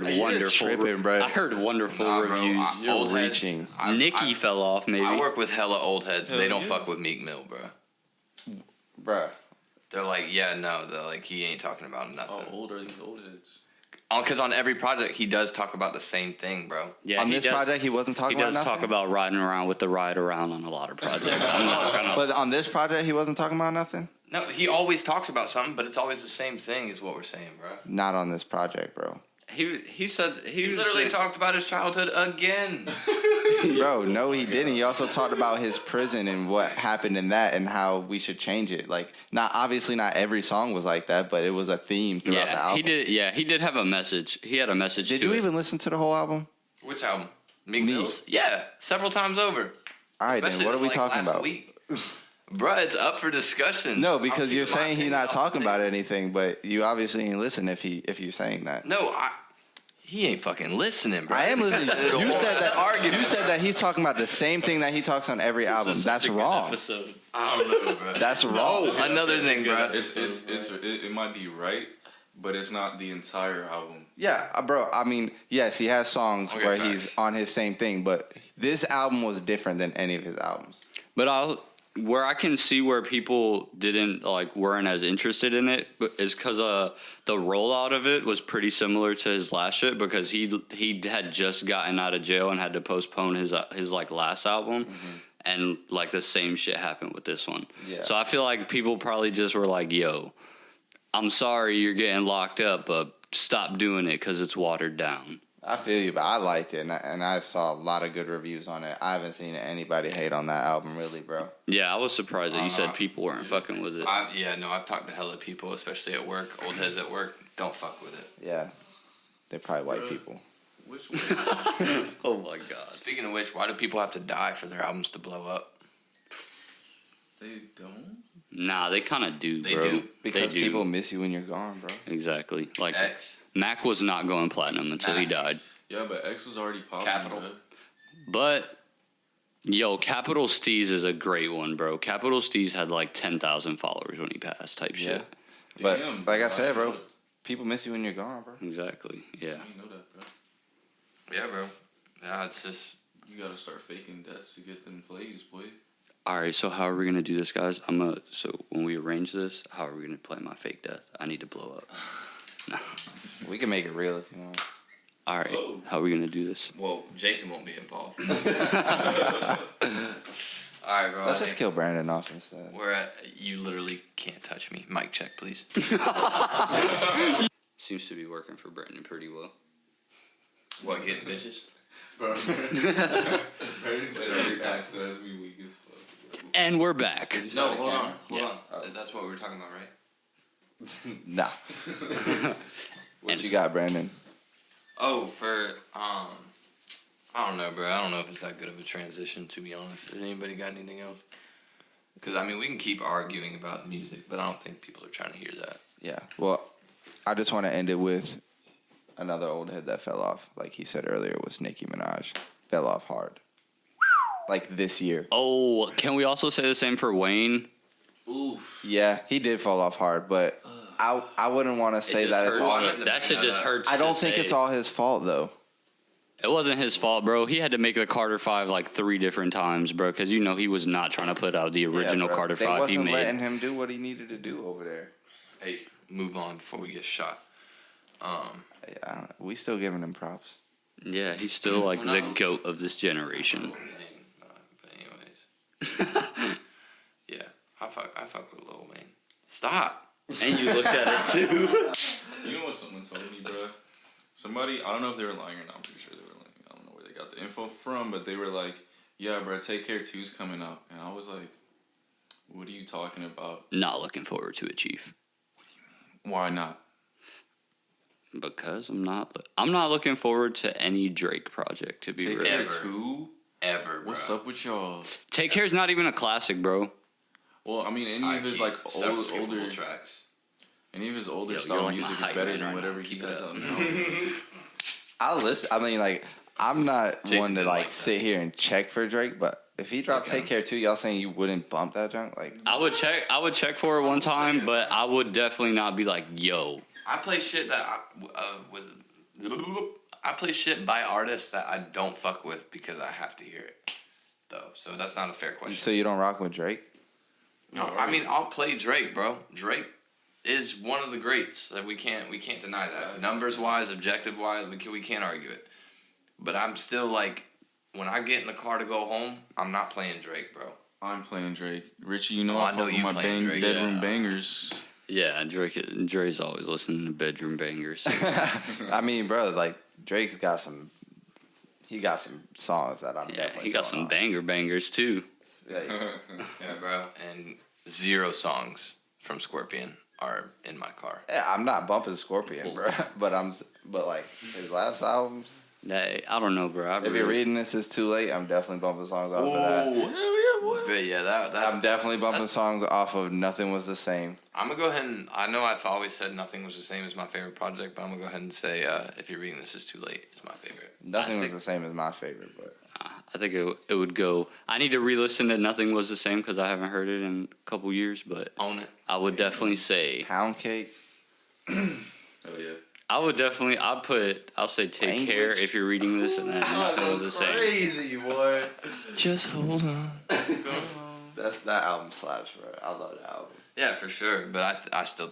You're wonderful. tripping, bro. I heard wonderful Nah, bro, reviews. You're old heads, reaching. Nikki fell off, maybe. I work with hella old heads. They Hell don't yeah. fuck with Meek Mill, bro. Bro. They're like, yeah, no, they're like, he ain't talking about How nothing. old are these old heads? Because on every project, he does talk about the same thing, bro. Yeah, On he this does, project, he wasn't he talking about does nothing? talk about riding around with the ride around on a lot of projects. I'm not gonna. But on this project, he wasn't talking about nothing? No, he always talks about something, but it's always the same thing, is what we're saying, bro. Not on this project, bro. He said he He was literally saying- talked about his childhood again. Bro, no, he didn't. He also talked about his prison and what happened in that and how we should change it. Like, obviously not every song was like that, but it was a theme throughout the Yeah, album. he did. Yeah, he did have a message. He had a message. Did to you it. even listen to the whole album? Which album? Meek Meek. Mill's? Yeah, several times over. All right, then, Especially what are this, we like, talking last about? Week. Bruh, it's up for discussion. No, I'll because keep you're my saying he's opinion not off talking the about table. anything, but you obviously ain't listen if you're saying that. No, he ain't fucking listening, bro. I am listening. You said that. argument. You said that he's talking about the same thing that he talks on every album. That's wrong. I don't know, bro. That's wrong. Another thing, bro. It might be right, but it's not the entire album. Yeah, bro. I mean, yes, he has songs Okay, where facts. he's on his same thing, but this album was different than any of his albums. But where I can see where people weren't as interested in it is because the rollout of it was pretty similar to his last shit because he had just gotten out of jail and had to postpone his like last album. And like the same shit happened with this one. Yeah. So I feel like people probably just were like, yo, I'm sorry you're getting locked up, but stop doing it because it's watered down. I feel you, but I liked it, and I saw a lot of good reviews on it. I haven't seen anybody hate on that album, really, bro. Yeah, I was surprised that you said Uh, people weren't fucking with it. I've talked to hella people, especially at work, old heads at work, don't fuck with it. Yeah, they're probably white people. Which one? Oh my god. Speaking of which, why do people have to die for their albums to blow up? They don't. Nah, they kind of do, They bro. do, Because They do. people miss you when you're gone, bro. Exactly. Like X. Mac was not going platinum until he Mac. died. Yeah, but X was already popping. Capital. Bro. But yo, Capital Steez is a great one, bro. Capital Steez had like 10,000 followers when he passed, type shit. But Damn, like I bro, said, didn't bro, know that. people miss you when you're gone, bro. Exactly. Yeah. I didn't know that, bro. Yeah, bro. Yeah, it's just. You gotta start faking deaths to get them plays, boy. All right. So how are we gonna do this, guys? So when we arrange this, how are we gonna play my fake death? I need to blow up. We can make it real if you want. All right. Oh. How are we gonna do this? Well, Jason won't be involved. All right, bro. Let's I just think kill Brandon off instead. We're at. You literally can't touch me. Mic check, please. Seems to be working for Brandon pretty well. What, getting bitches? Bro, Brandon said every past has me weak as fuck. And we're back. Did you No, start the hold on. camera? Hold Yeah. on. Oh. That's what we were talking about, right? Nah. What you got, Brandon? Oh, for I don't know, bro. I don't know if it's that good of a transition, to be honest. Has anybody got anything else? Because I mean, we can keep arguing about music, but I don't think people are trying to hear that. Yeah. Well, I just want to end it with another old head that fell off. Like he said earlier, was Nicki Minaj. Fell off hard. Like this year. Oh, can we also say the same for Wayne? Oof. Yeah, he did fall off hard, but I wouldn't want to say just that it's hurts. all. hurt. That shit just hurts. I don't to think say. it's all his fault though. It wasn't his fault, bro. He had to make the Carter 5 like 3 different times, bro, because you know he was not trying to put out the original Yeah, bro. Carter They 5 he wasn't made. letting him do what he needed to do over there. Hey, move on before we get shot. Yeah, we still giving him props. Yeah, he's still like Well, the no. goat of this generation. But anyways, yeah, I fuck with Lil Wayne. Stop. And you looked at it too. You know what someone told me, bro? Somebody, I don't know if they were lying or not. I'm pretty sure they were lying. I don't know where they got the info from, but they were like, yeah, bro, Take Care 2's coming out. And I was like, what are you talking about? Not looking forward to it, Chief. Why not? Because I'm not looking forward to any Drake project, to be Take real. Care Ever. 2? Ever, bro. What's up with y'all? Take Care's not even a classic, bro. Well, I mean, any of his keep like several older, skippable tracks. any of his older Yo, you're style like my music is hype better man than right whatever now. he Keep it has up. out now. I'll listen. I mean, like, I'm not Jason one to didn't like like that. sit here and check for Drake, but if he dropped Okay. Take Care 2, y'all saying you wouldn't bump that junk? Like, I would check for it one time, but I would definitely not be like, yo. I play shit that I play shit by artists that I don't fuck with because I have to hear it, though. So that's not a fair question. so you don't rock with Drake? No, I mean I'll play Drake, bro. Drake is one of the greats. Like we can't deny that. Numbers wise, objective wise, we can't argue it. But I'm still like, when I get in the car to go home, I'm not playing Drake, bro. I'm playing Drake. Richie, you know Oh, I I know fuck with you my playing Drake, bedroom yeah. bangers. Yeah, Dre's always listening to bedroom bangers. I mean, bro, like Drake's got some. He got some songs that I'm Yeah, definitely. he got going some on. banger bangers too. Yeah, Yeah, bro. And 0 songs from Scorpion are in my car. yeah, I'm not bumping Scorpion, bro, but like his last albums. Hey, I don't know, bro. If you're reading this, is too late. I'm definitely bumping songs off of that. But yeah, that's. I'm definitely bumping that's- songs off of Nothing Was the Same. I'm gonna go ahead and I know I've always said Nothing Was the Same as my favorite project, but I'm gonna go ahead and say If You're Reading This Is Too Late is my favorite. Nothing I Was think- the Same is my favorite, but I think it would go. I need to re-listen to Nothing Was the Same because I haven't heard it in a couple years, but Own it. I would definitely say Pound Cake. Oh yeah. I'll say Take Language. Care if you're reading this, and then Nothing Was the Same. Crazy, boy. Just hold on. That album slaps, bro. I love that album. Yeah, for sure. But I still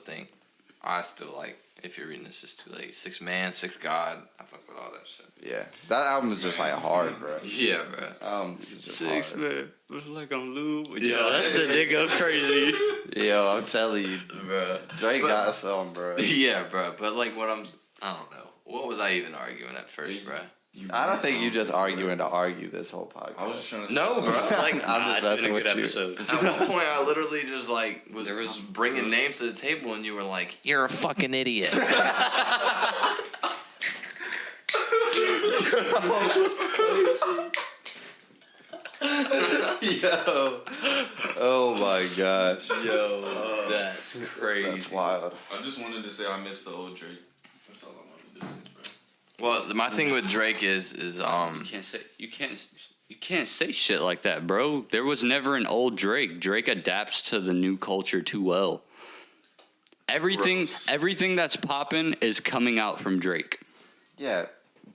like If You're Reading This Is Too Late. 6 Man, 6 God. I fuck with all that shit. Yeah, that album is just like hard, bro. Yeah, bro. It's just hard. man, looks like I'm Lou. Yeah, Yo, that shit did go crazy. Yo, I'm telling you, Bro. Drake But- got some, bro. Yeah, bro. But like I don't know. What was I even arguing at first, bro? I don't think you just arguing to argue this whole I was podcast. just trying to. No, bro. Like I'm just messing with you. episode. at one point, I literally just like was bringing names to the table, and you were like, "You're a fucking idiot." Yo. Oh my gosh. Yo, that's crazy. That's wild. I just wanted to say I miss the old Drake. That's all I wanted to say, bro. Well, my thing with Drake is You can't say shit like that, bro. There was never an old Drake. Drake adapts to the new culture too well. Gross. Everything that's popping is coming out from Drake. Yeah,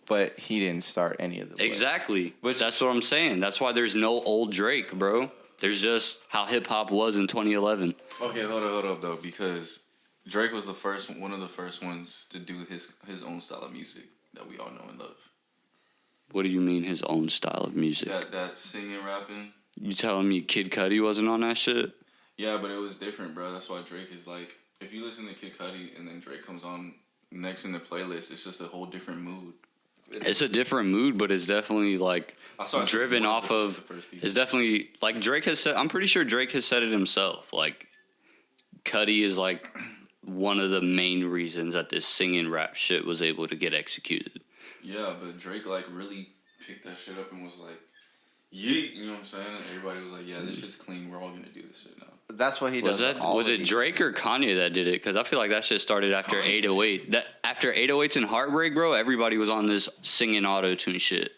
but he didn't start any of the. Exactly. Which- That's what I'm saying. That's why there's no old Drake, bro. There's just how hip hop was in 2011. Okay, hold up though, because Drake was one of the first ones to do his own style of music that we all know and love. What do you mean his own style of music? That singing, rapping. You telling me Kid Cudi wasn't on that shit? Yeah, but it was different, bro. That's why Drake is like, if you listen to Kid Cudi and then Drake comes on next in the playlist, it's just a whole different mood. It's a different mood, but it's definitely like I saw driven one off the of. first people. It's definitely like Drake has said. I'm pretty sure Drake has said it himself. Like, Cudi is like one of the main reasons that this singing rap shit was able to get executed. Yeah, but Drake like really picked that shit up and was like, yeet, you know what I'm saying? And everybody was like, yeah, this shit's clean. We're all gonna do this shit now. That's what he Was does. with all was of it these Drake or Kanye that did it? Because I feel like that shit started after Kanye. 808. That after 808s and Heartbreak, bro, everybody was on this singing auto tune shit.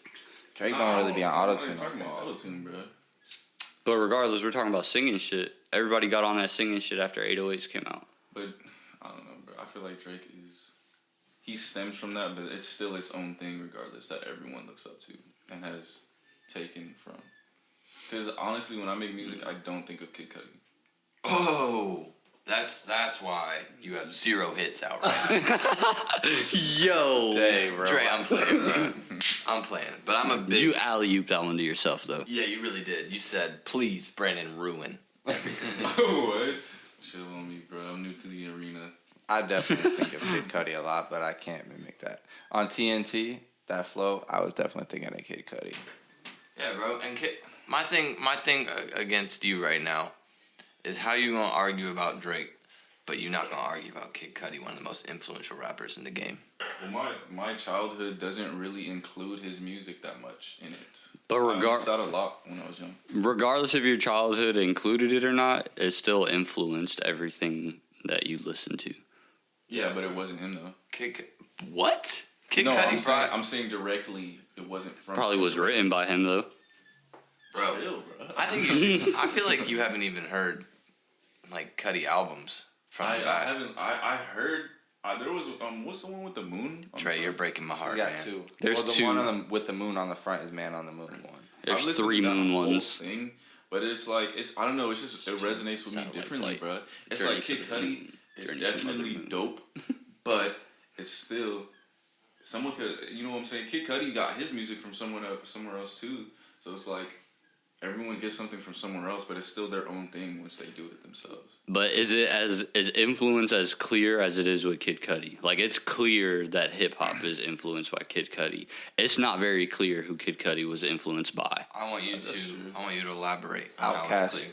Drake don't really be on auto tune. Talking about auto tune, bro. But regardless, we're talking about singing shit. Everybody got on that singing shit after 808s came out. But I don't know, bro. I feel like Drake he stems from that, but it's still its own thing, regardless, that everyone looks up to and has taken from. Because honestly, when I make music, I don't think of Kid Cudi. Oh, that's why you have 0 hits out right now. Yo, Dang, bro. Dre, I'm playing, bro. I'm playing, but I'm a big. you alley-ooped that one to yourself though. Yeah, you really did. You said, "Please, Brandon, ruin everything." What? Chill on me, bro. I'm new to the arena. I definitely think of Kid Cudi a lot, but I can't mimic that. On TNT, that flow, I was definitely thinking of Kid Cudi. Yeah, bro. And my thing against you right now is how you gonna argue about Drake, but you're not gonna argue about Kid Cudi, one of the most influential rappers in the game. Well, my childhood doesn't really include his music that much in it. But I missed out a lot when I was young. regardless if your childhood included it or not, it still influenced everything that you listened to. Yeah, but it wasn't him though. What? Kid No, Cudi brought. I'm saying directly. It wasn't from. Probably was written by him though. Bro, Chill, bro. I think you should. I feel like you haven't even heard like Cudi albums from I the guy. haven't. I heard. There was what's the one with the moon? on Trey, the you're front? breaking my heart, You got man. two. There's the two. one on the, with the moon on the front is Man on the Moon one. There's I've listened 3 to that moon whole ones. thing, but it's like I don't know. It's just it resonates with me Satellite differently, flight. bro. It's Journey like to Kid the Cudi moon. is Journey to the definitely moon. dope, but it's still someone could. You know what I'm saying? Kid Cudi got his music from somewhere else too. So it's like everyone gets something from somewhere else, but it's still their own thing once they do it themselves. But is influence as clear as it is with Kid Cudi? Like, it's clear that hip hop is influenced by Kid Cudi. It's not very clear who Kid Cudi was influenced by. I want you That's true. to elaborate on how Outkast. it's clear.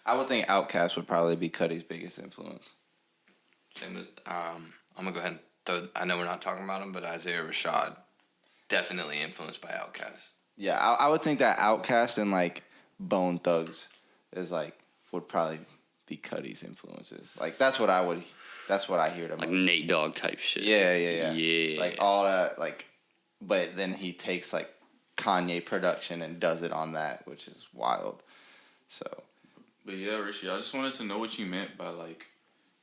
I would think Outkast would probably be Cudi's biggest influence. Same as I'm gonna go ahead and throw. I know we're not talking about him, but Isaiah Rashad, definitely influenced by Outkast. Yeah, I would think that Outkast and like Bone Thugs is like would probably be Cudi's influences. Like that's what I hear the Like most. Nate Dogg type shit. Yeah. Yeah. Like all that, like, but then he takes like Kanye production and does it on that, which is wild. So But yeah, Rishi, I just wanted to know what you meant by like,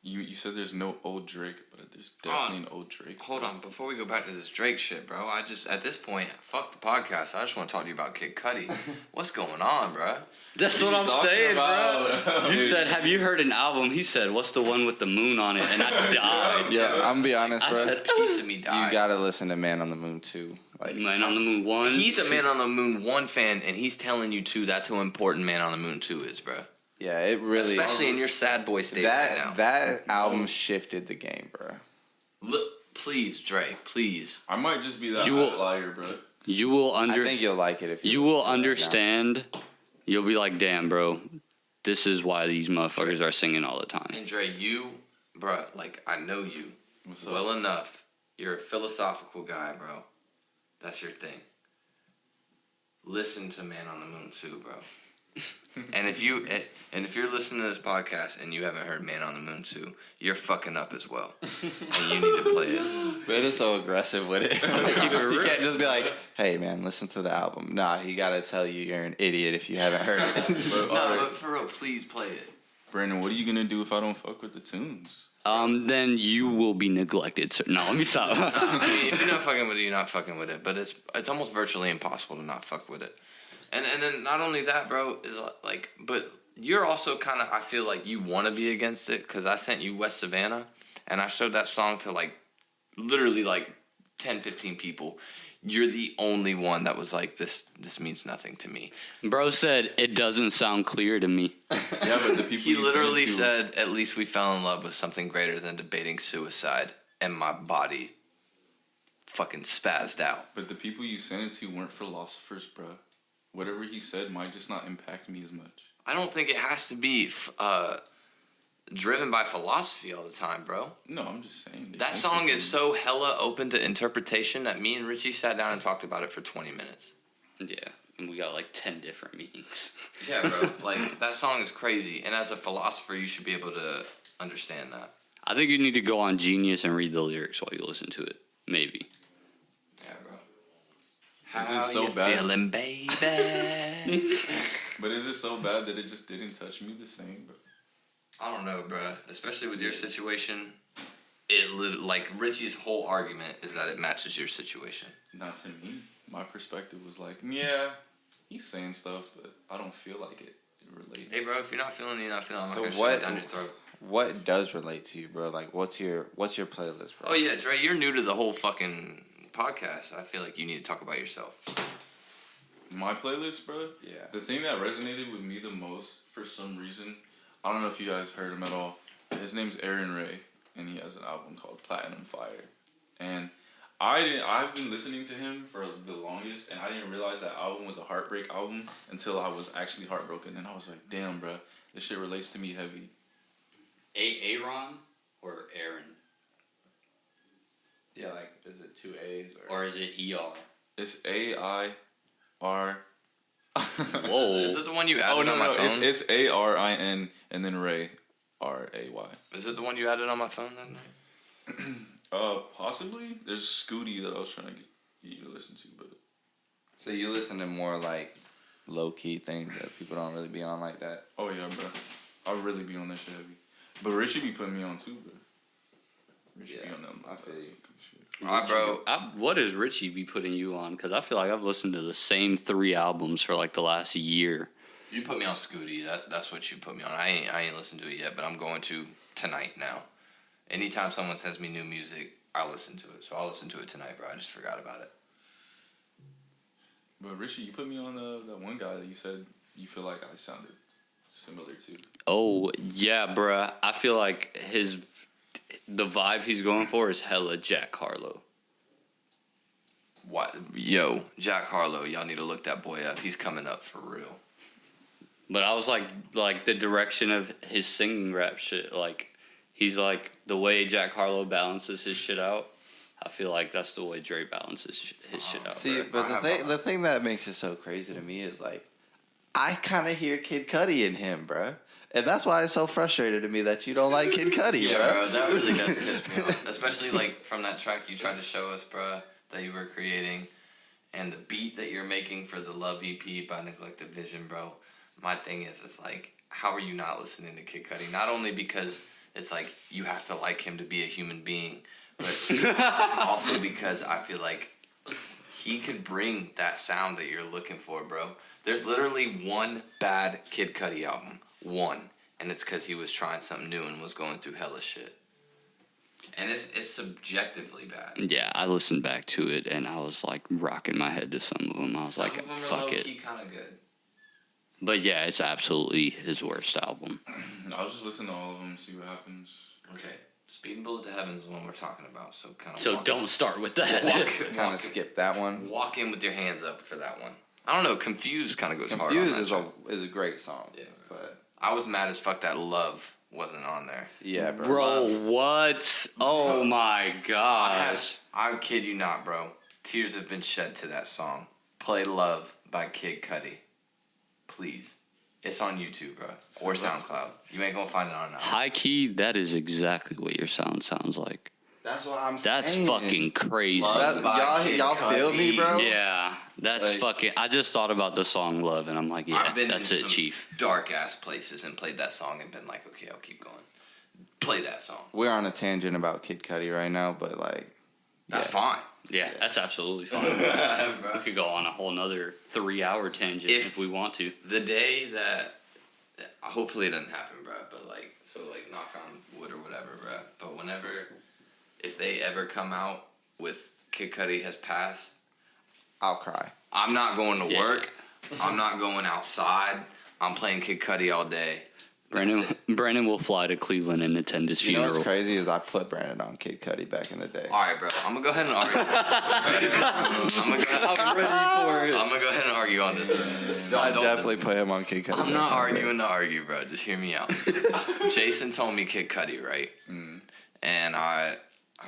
you said there's no old Drake, but there's definitely an old Drake. Hold on, before we go back to this Drake shit, bro. I just at this point, fuck the podcast. I just want to talk to you about Kid Cudi. What's going on, bro? That's what I'm saying, bro. You said, have you heard an album? He said, what's the one with the moon on it? And I died. yeah, I'm gonna be honest, I bro. said, piece of me You died. gotta listen to Man on the Moon too. Like Man on the Moon 1. He's a Man on the Moon 1 fan, and he's telling you too. That's how important Man on the Moon 2 is, bro. yeah, it really Especially in your sad boy state right now. that album shifted the game, bro. Look, please, Dre, please. I might just be that You will- outlier, bro. You will I think you'll like it if You will listen to it right now. understand. You'll be like, damn, bro. This is why these motherfuckers are singing all the time. And Dre, you, bro, like I know you What's up? well enough. You're a philosophical guy, bro. That's your thing. listen to Man on the Moon too, bro. And if you're listening to this podcast and you haven't heard Man on the Moon 2, you're fucking up as well. And you need to play it. Man is so aggressive with it. You can't just be like, hey man, listen to the album. Nah, he gotta tell you you're an idiot if you haven't heard it. But, No, alright, but for real, please play it. Brandon, what are you gonna do if I don't fuck with the tunes? Then you will be neglected. So, no, let me stop. I mean, if you're not fucking with it, you're not fucking with it. But it's almost virtually impossible to not fuck with it. And then not only that, bro, is like, but you're also kind of, I feel like you want to be against it because I sent you West Savannah and I showed that song to like literally like 10, 15 people. You're the only one that was like, this means nothing to me. Bro said it doesn't sound clear to me. Yeah, but the people He you literally sent it to, said, at least we fell in love with something greater than debating suicide. And my body fucking spazzed out. but the people you sent it to weren't philosophers, bro. Whatever he said might just not impact me as much. I don't think it has to be driven by philosophy all the time, bro. No, I'm just saying. That song is so hella open to interpretation that me and Richie sat down and talked about it for 20 minutes. Yeah, and we got like 10 different meanings. Yeah, bro. Like, that song is crazy. And as a philosopher, you should be able to understand that. I think you need to go on Genius and read the lyrics while you listen to it. Maybe. Yeah, bro. Is it How so you bad? feeling, baby? But is it so bad that it just didn't touch me the same, bro? I don't know, bro. Especially with your situation. Like, Richie's whole argument is that it matches your situation. Not to me. My perspective was like, yeah, he's saying stuff, but I don't feel like it related. Hey, bro, if you're not feeling it, you're not feeling it. I'm not So going to what- shove it down your throat. What does relate to you, bro? Like, what's your playlist, bro? Oh, yeah, Dre, you're new to the whole fucking podcast. I feel like you need to talk about yourself. My playlist, bro? Yeah. The thing that resonated with me the most, for some reason, I don't know if you guys heard him at all. His name's Aaron Ray, and he has an album called Platinum Fire. And I've been listening to him for the longest, and I didn't realize that album was a heartbreak album until I was actually heartbroken. And I was like, damn, bro, this shit relates to me heavy. Aaron or Aaron? Yeah, like, is it 2 A's Or is it ER? It's A-I-R. Whoa. Is it the one you added Oh, no, on my no, phone? it's A-R-I-N and then Ray, R-A-Y. Is it the one you added on my phone then? Possibly. There's Scooty that I was trying to get you to listen to, but So you listen to more, like, low-key things that people don't really be on like that? oh yeah, bro, I'll really be on that shit heavy. But Richie be putting me on too, bro. Richie be Yeah, on that. I feel you. Shit. Alright, bro. What does Richie be putting you on? Because I feel like I've listened to the same 3 albums for like the last year. You put me on Scooty. That's what you put me on. I ain't listened to it yet, but I'm going to tonight now. Anytime someone sends me new music, I listen to it. So I'll listen to it tonight, bro. I just forgot about it. But Richie, you put me on that one guy that you said you feel like I sounded similar to. Oh, yeah, bruh. I feel like the vibe he's going for is hella Jack Harlow. What? Yo, Jack Harlow. Y'all need to look that boy up. He's coming up for real. But I was like the direction of his singing rap shit. Like, he's like, the way Jack Harlow balances his shit out, I feel like that's the way Dre balances his shit out. See, bro. but the thing that makes it so crazy to me is, like, I kind of hear Kid Cudi in him, bro. And that's why it's so frustrated to me that you don't like Kid Cudi, Yeah, bro. bro. That really does piss me off. Especially like from that track you tried to show us, bro, that you were creating, and the beat that you're making for the Love EP by Neglected Vision, bro. My thing is, it's like, how are you not listening to Kid Cudi? Not only because it's like you have to like him to be a human being, but also because I feel like he could bring that sound that you're looking for, bro. There's literally one bad Kid Cudi album. One. And it's because he was trying something new and was going through hella shit. And it's subjectively bad. Yeah, I listened back to it and I was like rocking my head to some of them. I was Some like, of them are fuck it. low-key kind of good. But yeah, it's absolutely his worst album. I'll just listen to all of them and see what happens. Okay. Speeding Bullet to Heaven is the one we're talking about. So kind of So don't start with that. Kind of skip that one. walk in with your hands up for that one. I don't know. Confused kind of goes Confused hard on that is a great song. Yeah. But I was mad as fuck that Love wasn't on there. yeah, bro. Bro, what? Oh my gosh. I kid you not, bro. Tears have been shed to that song. play "Love" by Kid Cudi. Please. It's on YouTube, bro, or SoundCloud. You ain't gonna find it on now. High key, that is exactly what your sound sounds like. That's what I'm That's saying. fucking crazy. Love by Y'all Kid feel me, Cudi. bro? Yeah, that's Like- fucking. I just thought about the song "Love" and I'm like, yeah, I've been that's in it, some Chief. dark ass places and played that song and been like, okay, I'll keep going. Play that song. We're on a tangent about Kid Cudi right now, but like, That's yeah. fine. Yeah, that's absolutely fine. We could go on a whole nother 3-hour tangent if we want to. The day that hopefully it doesn't happen, bro. But like, so like, knock on wood or whatever, bro. But whenever, if they ever come out with Kid Cudi has passed, I'll cry. I'm not going to Yeah. work. I'm not going outside. I'm playing Kid Cudi all day. That's it. Brandon will fly to Cleveland and attend his You know funeral. what's crazy is I put Brandon on Kid Cudi back in the day. All right, bro. I'm gonna go ahead and argue. I'm gonna go ahead and argue on this. I Don't- definitely put him on Kid Cudi. I'm not back in the day. arguing to argue, bro. Just hear me out. Jason told me Kid Cudi, right? And I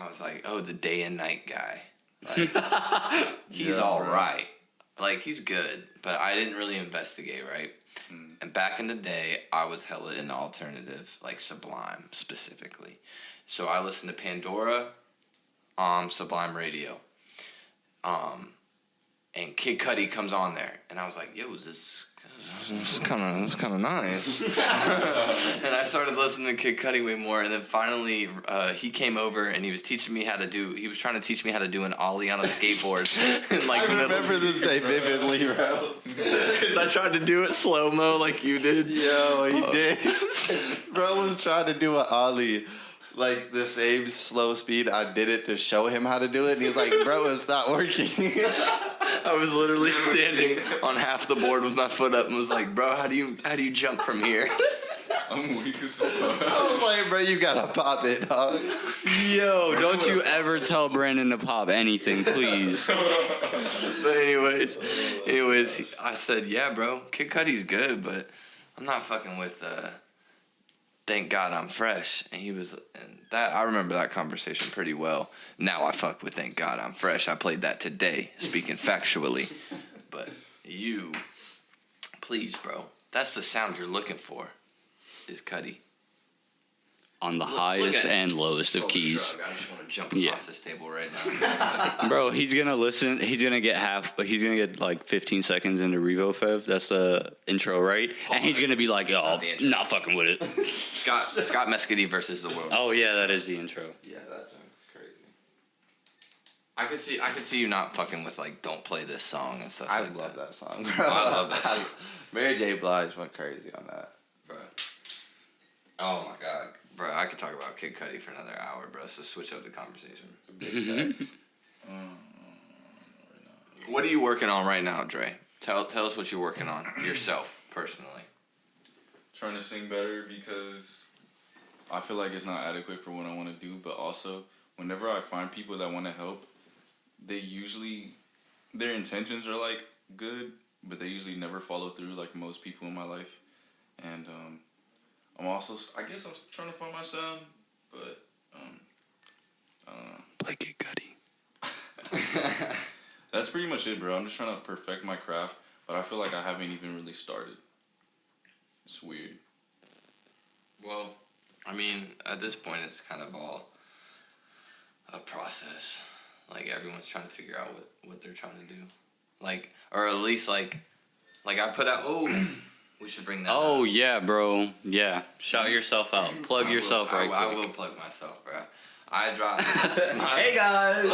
was like, oh, the day and night guy. Like, he's Yeah, all bro. right. Like, he's good, but I didn't really investigate, right? And back in the day, I was hella into alternative, like Sublime specifically. So I listened to Pandora, Sublime Radio. And Kid Cudi comes on there, and I was like, "Yo, this kind of nice." And I started listening to Kid Cudi way more, and then finally he came over and he was teaching me how to do. He was trying to teach me how to do an ollie on a skateboard. In like I remember this day vividly, bro. because I tried to do it slow mo like you did. Yo, he did. Bro was trying to do an ollie, like the same slow speed I did it to show him how to do it, and he was like, "Bro, it's not working." I was literally standing on half the board with my foot up and was like, "Bro, how do you jump from here?" I'm weak as fuck. I was like, "Bro, you gotta pop it, dog." Yo, don't you ever tell Brandon to pop anything, please. But anyways, I said, "Yeah, bro, Kid Cudi's good, but I'm not fucking with Thank God I'm Fresh." And he was, and that I remember that conversation pretty well. Now I fuck with Thank God I'm Fresh. I played that today, speaking factually. But you, please, bro, that's the sound you're looking for. Is Cudi. On the Look highest at it. and lowest of Shoulder keys. shrug. I just want to jump Yeah. across this table right now. Bro, he's gonna listen. He's gonna get like 15 seconds into Revo Fev. That's the intro, right? And he's gonna be like, oh, not the intro. not fucking with it. Scott Mescudi versus the world. Oh, yeah, that is the intro. Yeah, that joke's crazy. I could see you not fucking with like "Don't Play This Song" and stuff I like love that. that song, bro. I love that song. Mary J. Blige went crazy on that. Bro. Oh my god, bro! I could talk about Kid Cudi for another hour, bro. So switch up the conversation. Big facts. What are you working on right now, Dre? Tell us what you're working on yourself personally. Trying to sing better because I feel like it's not adequate for what I want to do, but also whenever I find people that want to help, they usually, their intentions are like good, but they usually never follow through like most people in my life. And I'm also, I guess I'm trying to find my sound, but I don't know. Play Kid Cudi. That's pretty much it, bro. I'm just trying to perfect my craft, but I feel like I haven't even really started. It's weird. Well, I mean, at this point, it's kind of all a process. Like everyone's trying to figure out what they're trying to do, like, or at least like I put out. Oh, we should bring that. Oh, up. yeah, bro. Yeah. Shout yourself out. Plug yourself right I quick. will plug myself, bro. I dropped. Hey guys.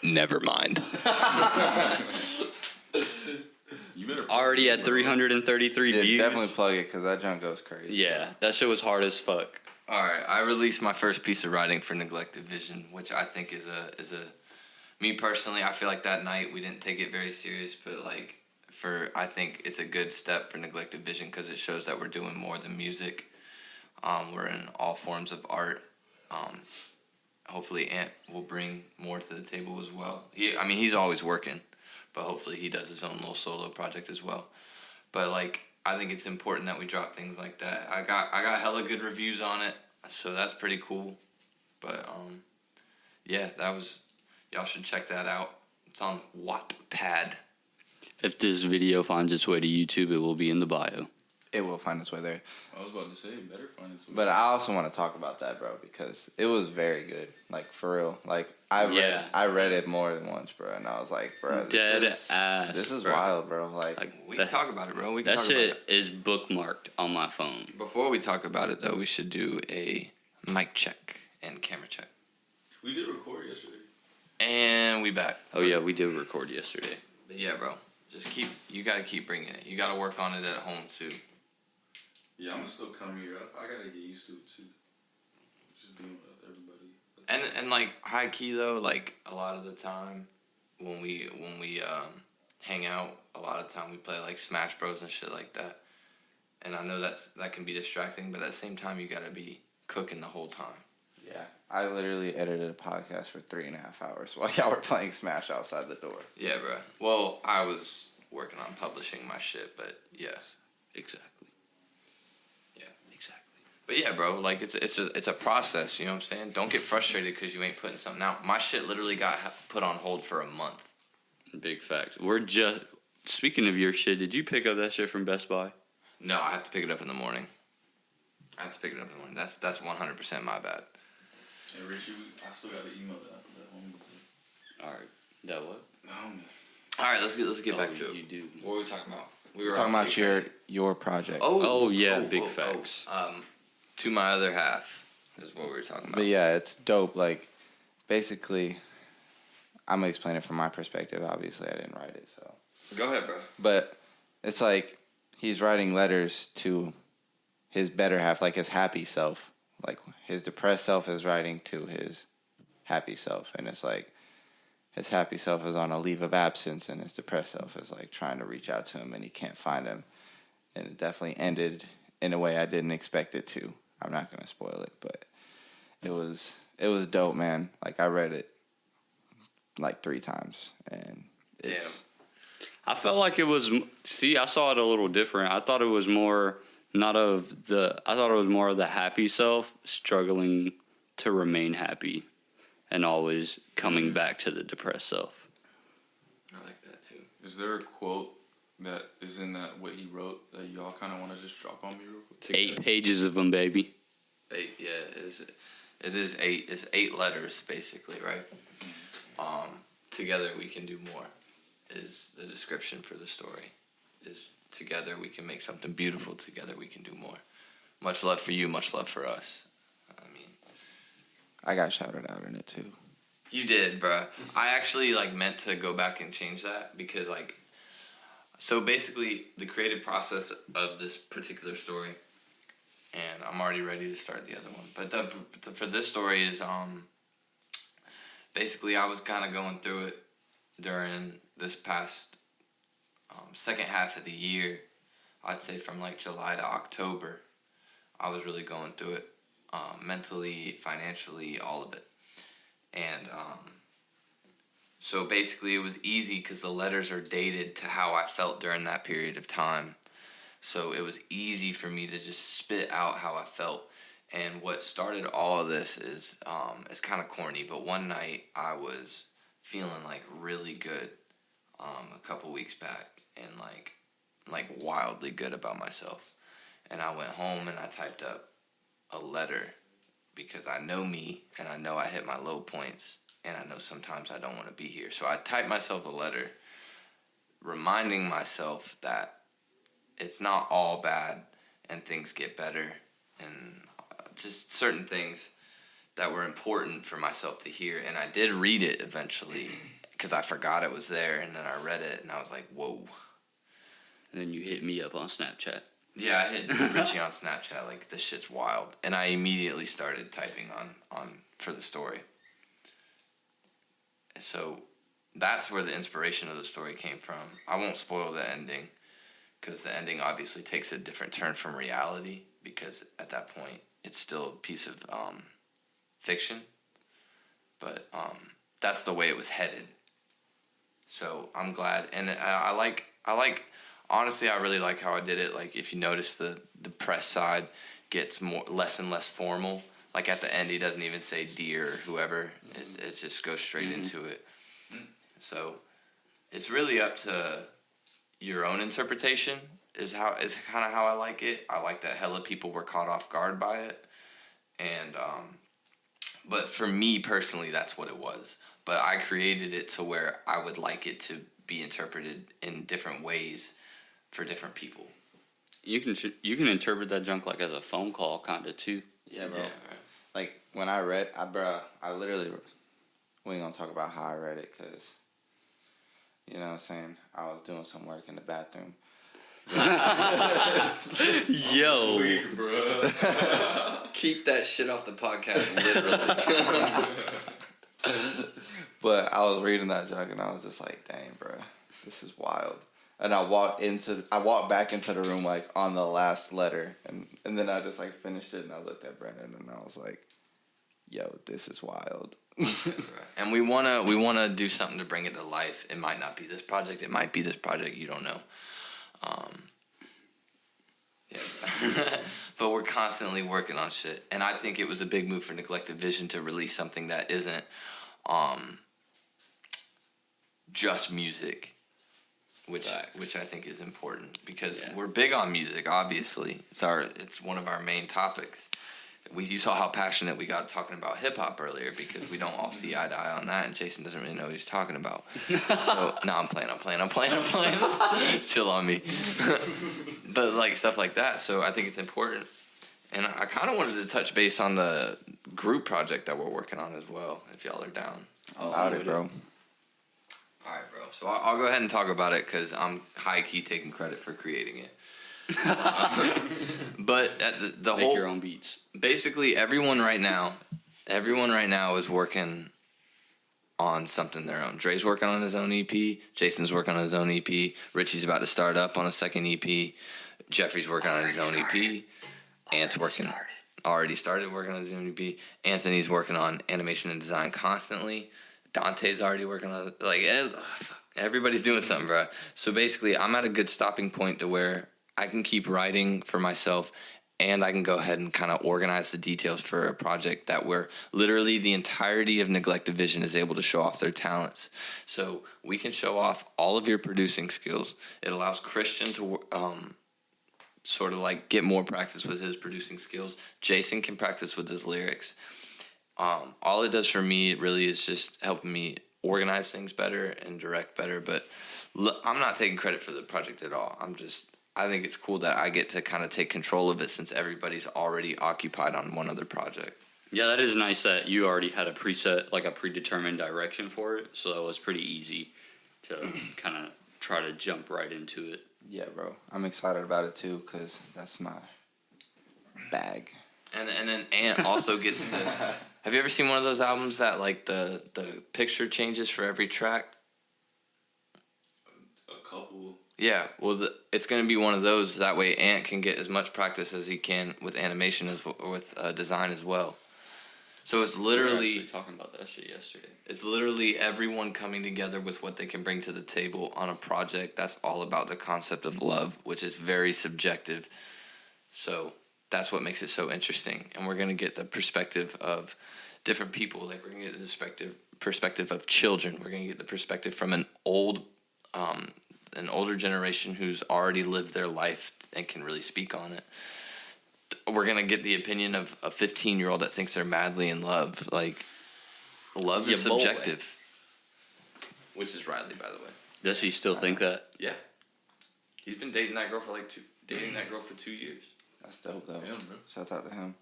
Never mind. You better Already at bro. 333 Yeah, views. definitely plug it because that junk goes crazy. Yeah, that shit was hard as fuck. All right, I released my first piece of writing for Neglected Vision, which I think is a. Me personally, I feel like that night we didn't take it very serious, but like I think it's a good step for Neglected Vision because it shows that we're doing more than music. We're in all forms of art. Hopefully Ant will bring more to the table as well. He's always working, but hopefully he does his own little solo project as well. But like, I think it's important that we drop things like that. I got hella good reviews on it, so that's pretty cool. But yeah, y'all should check that out. It's on Wattpad. If this video finds its way to YouTube, it will be in the bio. It will find its way there. I was about to say, better find its way. But I also want to talk about that, bro, because it was very good. Like, for real. Like, I read it more than once, bro, and I was like, bro, this is bro. wild, bro. Like We can talk about it, bro. We can That talk about shit it. is bookmarked on my phone. Before we talk about it, though, we should do a mic check and camera check. We did record yesterday. And we back. Oh yeah, we did record yesterday. But yeah, bro. You gotta keep bringing it. You gotta work on it at home, too. Yeah, I'm still coming here. I gotta get used to it too. Just being with everybody. And like high key though, like a lot of the time when we hang out, a lot of time we play like Smash Bros and shit like that. And I know that can be distracting, but at the same time you gotta be cooking the whole time. yeah, I literally edited a podcast for 3.5 hours while y'all were playing Smash outside the door. Yeah, bro. Well, I was working on publishing my shit, but yes, Exactly. But yeah, bro, like it's a process. You know what I'm saying? Don't get frustrated because you ain't putting something out. My shit literally got put on hold for a month. Big facts. We're just speaking of your shit. Did you pick up that shit from Best Buy? No, I have to pick it up in the morning. That's 100% my bad. Hey Richie, I still gotta email that one. All right. That what? No, man. All right, let's get back to You it. do. What were we talking about? We We're were talking on about big your project. Oh, yeah, big facts. To my other half is what we were talking about. But yeah, it's dope. Like, basically, I'm gonna explain it from my perspective. Obviously, I didn't write it, so. Go ahead, bro. But it's like he's writing letters to his better half, like his happy self. Like his depressed self is writing to his happy self, and it's like his happy self is on a leave of absence, and his depressed self is like trying to reach out to him, and he can't find him. And it definitely ended in a way I didn't expect it to. I'm not gonna spoil it, but it was dope, man. Like I read it like 3 times, and it's I felt like it was. See, I saw it a little different. I thought it was more not of the. I thought it was more of the happy self struggling to remain happy, and always coming back to the depressed self. I like that too. Is there a quote that is in that what he wrote that y'all kind of want to just drop on me real quick? 8 pages of them, baby. 8, yeah, it is 8. It's 8 letters basically, right? Together we can do more. Is the description for the story. Is together we can make something beautiful. Together we can do more. Much love for you. Much love for us. I mean, I got shouted out in it too. you did, bruh. I actually like meant to go back and change that because like. So basically, the creative process of this particular story, and I'm already ready to start the other one. But for this story is basically I was kind of going through it during this past second half of the year. I'd say from like July to October, I was really going through it mentally, financially, all of it, and. So basically it was easy because the letters are dated to how I felt during that period of time. So it was easy for me to just spit out how I felt. And what started all of this is, it's kind of corny, but one night I was feeling like really good a couple weeks back and like wildly good about myself. And I went home and I typed up a letter because I know me and I know I hit my low points. And I know sometimes I don't want to be here. So I typed myself a letter reminding myself that it's not all bad and things get better. And just certain things that were important for myself to hear. And I did read it eventually because I forgot it was there. And then I read it and I was like, whoa. And then you hit me up on Snapchat. Yeah, I hit Richie on Snapchat. Like, this shit's wild. And I immediately started typing on for the story. So that's where the inspiration of the story came from. I won't spoil the ending because the ending obviously takes a different turn from reality because at that point it's still a piece of fiction. But that's the way it was headed. So I'm glad. And I like honestly, I really like how I did it. Like if you notice the press side gets less and less formal. Like at the end, he doesn't even say dear or whoever. It just goes straight into it. So it's really up to your own interpretation. Is kind of how I like it. I like that hella people were caught off guard by it, and but for me personally, that's what it was. But I created it to where I would like it to be interpreted in different ways for different people. You can interpret that junk like as a phone call, kind of too. Yeah, bro. Yeah, right. Like when I literally, we ain't gonna talk about how I read it, cause you know what I'm saying. I was doing some work in the bathroom. Yo, bro. Keep that shit off the podcast, literally. But I was reading that junk and I was just like, dang, bro, this is wild. And I walked back into the room like on the last letter, and then I just like finished it and I looked at Brendan and I was like, yo, this is wild. And we wanna do something to bring it to life. It might not be this project. It might be this project. You don't know. Yeah. But we're constantly working on shit, and I think it was a big move for Neglected Vision to release something that isn't just music, which I think is important because we're big on music. Obviously, it's one of our main topics. You saw how passionate we got talking about hip hop earlier because we don't all see eye to eye on that, and Jason doesn't really know what he's talking about. So no, I'm playing. Chill on me. But like stuff like that. So I think it's important, and I kind of wanted to touch base on the group project that we're working on as well. If y'all are down. About it, bro. All right, bro. So I'll go ahead and talk about it because I'm high key taking credit for creating it. But the make whole your own beats. basically everyone right now is working on something their own. Dre's working on his own EP. Jason's working on his own EP. Richie's about to start up on a second EP. Jeffrey's working on his own EP. Ant's already started working on his own EP. Anthony's working on animation and design constantly. Dante's already working on everybody's doing something, bro. So basically, I'm at a good stopping point to where I can keep writing for myself, and I can go ahead and kind of organize the details for a project that where literally the entirety of Neglected Vision is able to show off their talents. So we can show off all of your producing skills. It allows Christian to sort of like get more practice with his producing skills. Jason can practice with his lyrics. All it does for me, it really is just helping me organize things better and direct better. But I'm not taking credit for the project at all. I think it's cool that I get to kind of take control of it since everybody's already occupied on one other project. Yeah, that is nice that you already had a preset, like a predetermined direction for it. So that was pretty easy to kind of try to jump right into it. Yeah, bro. I'm excited about it too because that's my bag. And then Ant also gets the... Have you ever seen one of those albums that like the picture changes for every track? A couple. Yeah, well, it's going to be one of those. That way Ant can get as much practice as he can with animation as with design as well. So it's We were literally... actually talking about that shit yesterday. It's literally everyone coming together with what they can bring to the table on a project that's all about the concept of love, which is very subjective. So that's what makes it so interesting. And we're going to get the perspective of different people. Like we're going to get the perspective of children. We're going to get the perspective from an older generation who's already lived their life and can really speak on it. We're going to get the opinion of a 15-year-old that thinks they're madly in love. Like, love is subjective. Which is Riley, by the way. Does he still think that? Yeah. He's been dating that girl for 2 years. That's dope, though. Damn, bro. Shout out to him.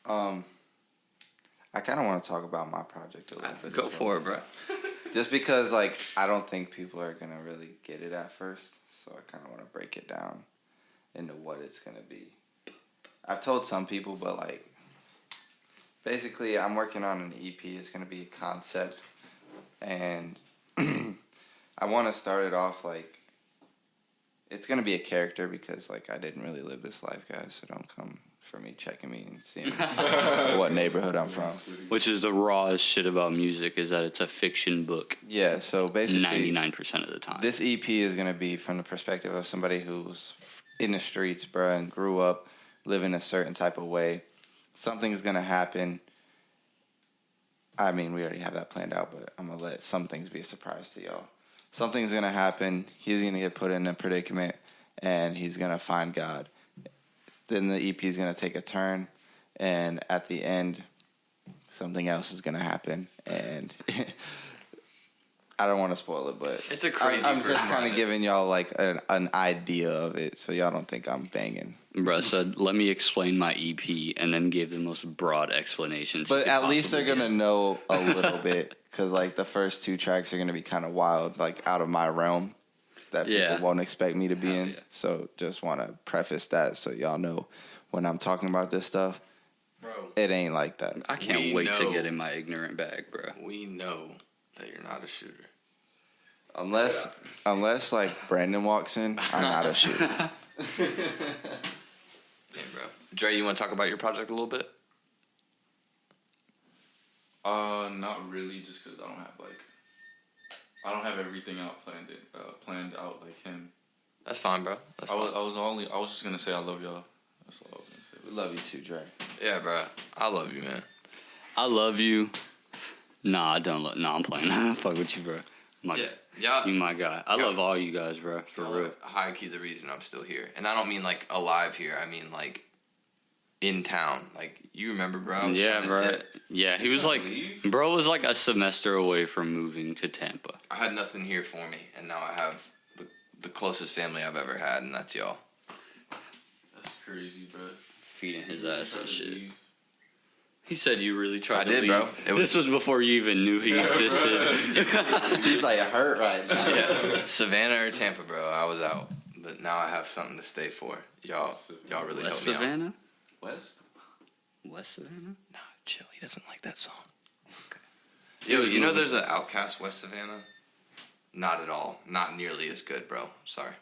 I kind of want to talk about my project a little bit. Go as for well. it, bro. Just because, like, I don't think people are going to really get it at first. So I kind of want to break it down into what it's going to be. I've told some people, but, like, basically I'm working on an EP. It's going to be a concept. And I want to start it off, like, it's going to be a character because, like, I didn't really live this life, guys. So don't come for me checking me and seeing what neighborhood I'm from. Which is the rawest shit about music is that it's a fiction book. Yeah, so basically 99% of the time. this EP is going to be from the perspective of somebody who's in the streets, bro, and grew up living a certain type of way. Something's going to happen. I mean, we already have that planned out, but I'm going to let some things be a surprise to y'all. something's gonna happen. He's gonna get put in a predicament, and he's gonna find God. Then the EP is gonna take a turn, and at the end, something else is gonna happen. And I don't want to spoil it, but It's a crazy I'm first just kind of project. giving y'all like an idea of it, so y'all don't think I'm banging. Bruh said, let me explain my EP, and then gave the most broad explanations. But at least they're gonna know a little bit, because like the first 2 tracks are gonna be kind of wild, like out of my realm, that Yeah. people won't expect me to be Hell in. yeah. So just want to preface that so y'all know when I'm talking about this stuff, Bro, it ain't like that. I can't We wait to know. get in my ignorant bag, bro. we know that you're not a shooter. Unless like Brandon walks in, I'm not a shooter. Yeah, bro. Dre, you want to talk about your project a little bit? Not really, just because I don't have everything out planned out like him. That's fine, bro. That's I fine. was just gonna say I love y'all. That's all I was gonna say. We love you too, Dre. Yeah, bro. I love you, man. I love you. Nah, I don't love. Nah, I'm playing. Fuck with you, bro. Yeah. You my guy. I love all you guys, bro. For real. High key's the reason I'm still here. And I don't mean like alive here. I mean like in town. Like, you remember, bro? I was Yeah, trying to bro. dip. Yeah, he was like, bro was like a semester away from moving to Tampa. I had nothing here for me. And now I have the closest family I've ever had. And that's y'all. That's crazy, bro. Feeding his ass that shit. He said you really tried I to did, leave. bro. This was before you even knew he existed. He's like hurt right now. Yeah. Savannah or Tampa, bro. I was out. But now I have something to stay for. Y'all really West helped me out. Savannah? West. West Savannah? Nah, chill. He doesn't like that song. Yo, you know there's an Outcast West Savannah? Not at all. Not nearly as good, bro. Sorry.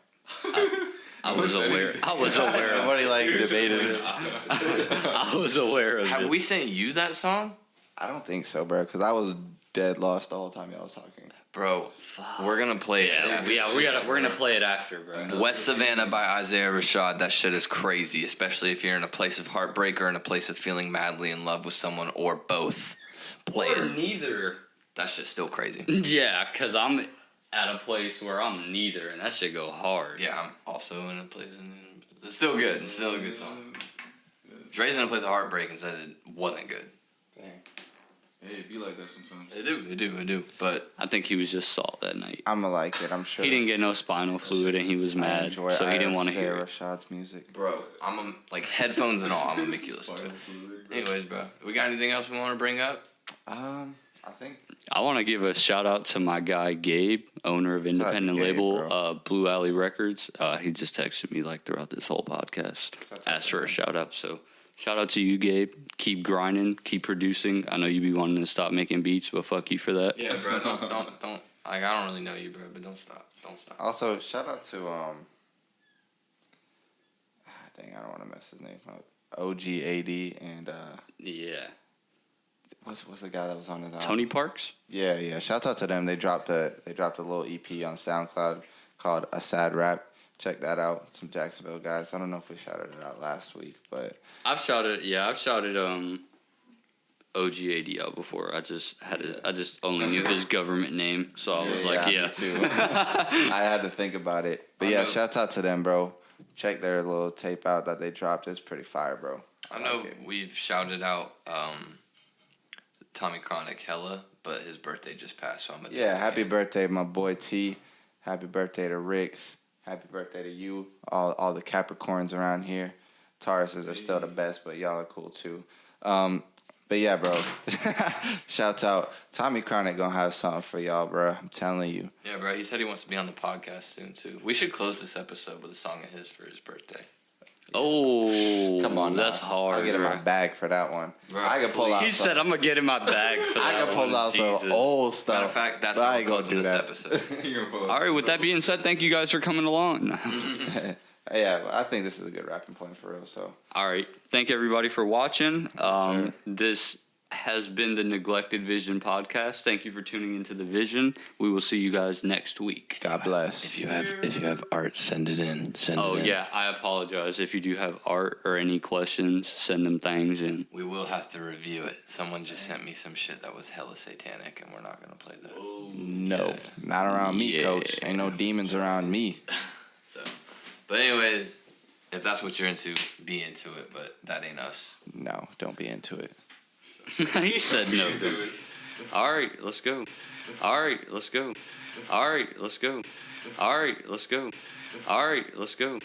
I was aware. I was aware. Of, Nobody like debated. I was aware of Have it. we sent you that song? I don't think so, bro, because I was dead lost the whole time y'all was talking. Bro, we're gonna play it. We're gonna play it after, bro. West Savannah by Isaiah Rashad. That shit is crazy, especially if you're in a place of heartbreak or in a place of feeling madly in love with someone or both. Play Or it. neither. That shit's still crazy. Yeah, cause I'm at a place where I'm neither, and that shit go hard. Yeah, I'm also in a place. It's still good. It's still a good song. Dre's in a place of heartbreak and said it wasn't good. Dang. Hey, it be like that sometimes. They do. But I think he was just salt that night. I'ma like it, I'm sure. He didn't get no spinal fluid, and he was I mad, enjoy so he didn't want to Isaiah hear it. Rashad's music. bro, like headphones and all. I'm gonna make you listen to it. Anyways, bro, we got anything else we want to bring up? I think I want to give a shout out to my guy Gabe, owner of independent Gabe, label bro? Blue Alley Records. He just texted me like throughout this whole podcast, asked for a shout out. So shout out to you, Gabe. Keep grinding, keep producing. I know you be wanting to stop making beats, but fuck you for that. Yeah, bro. Don't. Like, I don't really know you, bro, but don't stop. Don't stop. also shout out to dang, I don't want to mess his name up. OG80 and Yeah. what's the guy that was on his album? Tony Parks. Yeah. Shout out to them. They dropped a little EP on SoundCloud called A Sad Rap. Check that out. Some Jacksonville guys. I don't know if we shouted it out last week, but I've shouted OG80 out before. I just only knew his government name, so I was like, me yeah. too. I had to think about it, but yeah, shout out to them, bro. Check their little tape out that they dropped. It's pretty fire, bro. I know like it. we've shouted out Tommy Chronic hella, but his birthday just passed, so I'm gonna. Yeah, happy birthday, my boy T. Happy birthday to Ricks. Happy birthday to you. All the Capricorns around here. Tauruses are still the best, but y'all are cool too. But yeah, bro. Shouts out. Tommy Chronic gonna have something for y'all, bro. I'm telling you. Yeah, bro. He said he wants to be on the podcast soon too. We should close this episode with a song of his for his birthday. Oh, Come on, that's now. hard. I'll get in bro. my bag for that one. Bro, I can pull out. He said, "I'm gonna get in my bag for that." I can pull one." out some Jesus. old stuff. Matter of fact, that's but how I we're ain't gonna closing do this that. episode. All right. With that being said, thank you guys for coming along. Yeah, but I think this is a good wrapping point for real. So All right. Thank everybody for watching. This has been the Neglected Vision podcast. Thank you for tuning into the Vision. We will see you guys next week. God bless. If you have art, send it in. Send Oh it in. yeah, I apologize. If you do have art or any questions, send them things in. We will have to review it. Someone just sent me some shit that was hella satanic, and we're not gonna play that. No, not around me, Yeah. coach. Ain't no demons around me. So, but anyways, if that's what you're into, be into it. But that ain't us. No, don't be into it. He said no. All right, let's go. All right, let's go. All right, let's go. All right, let's go. All right, let's go.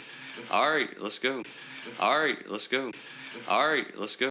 All right, let's go. All right, let's go. All right, let's go.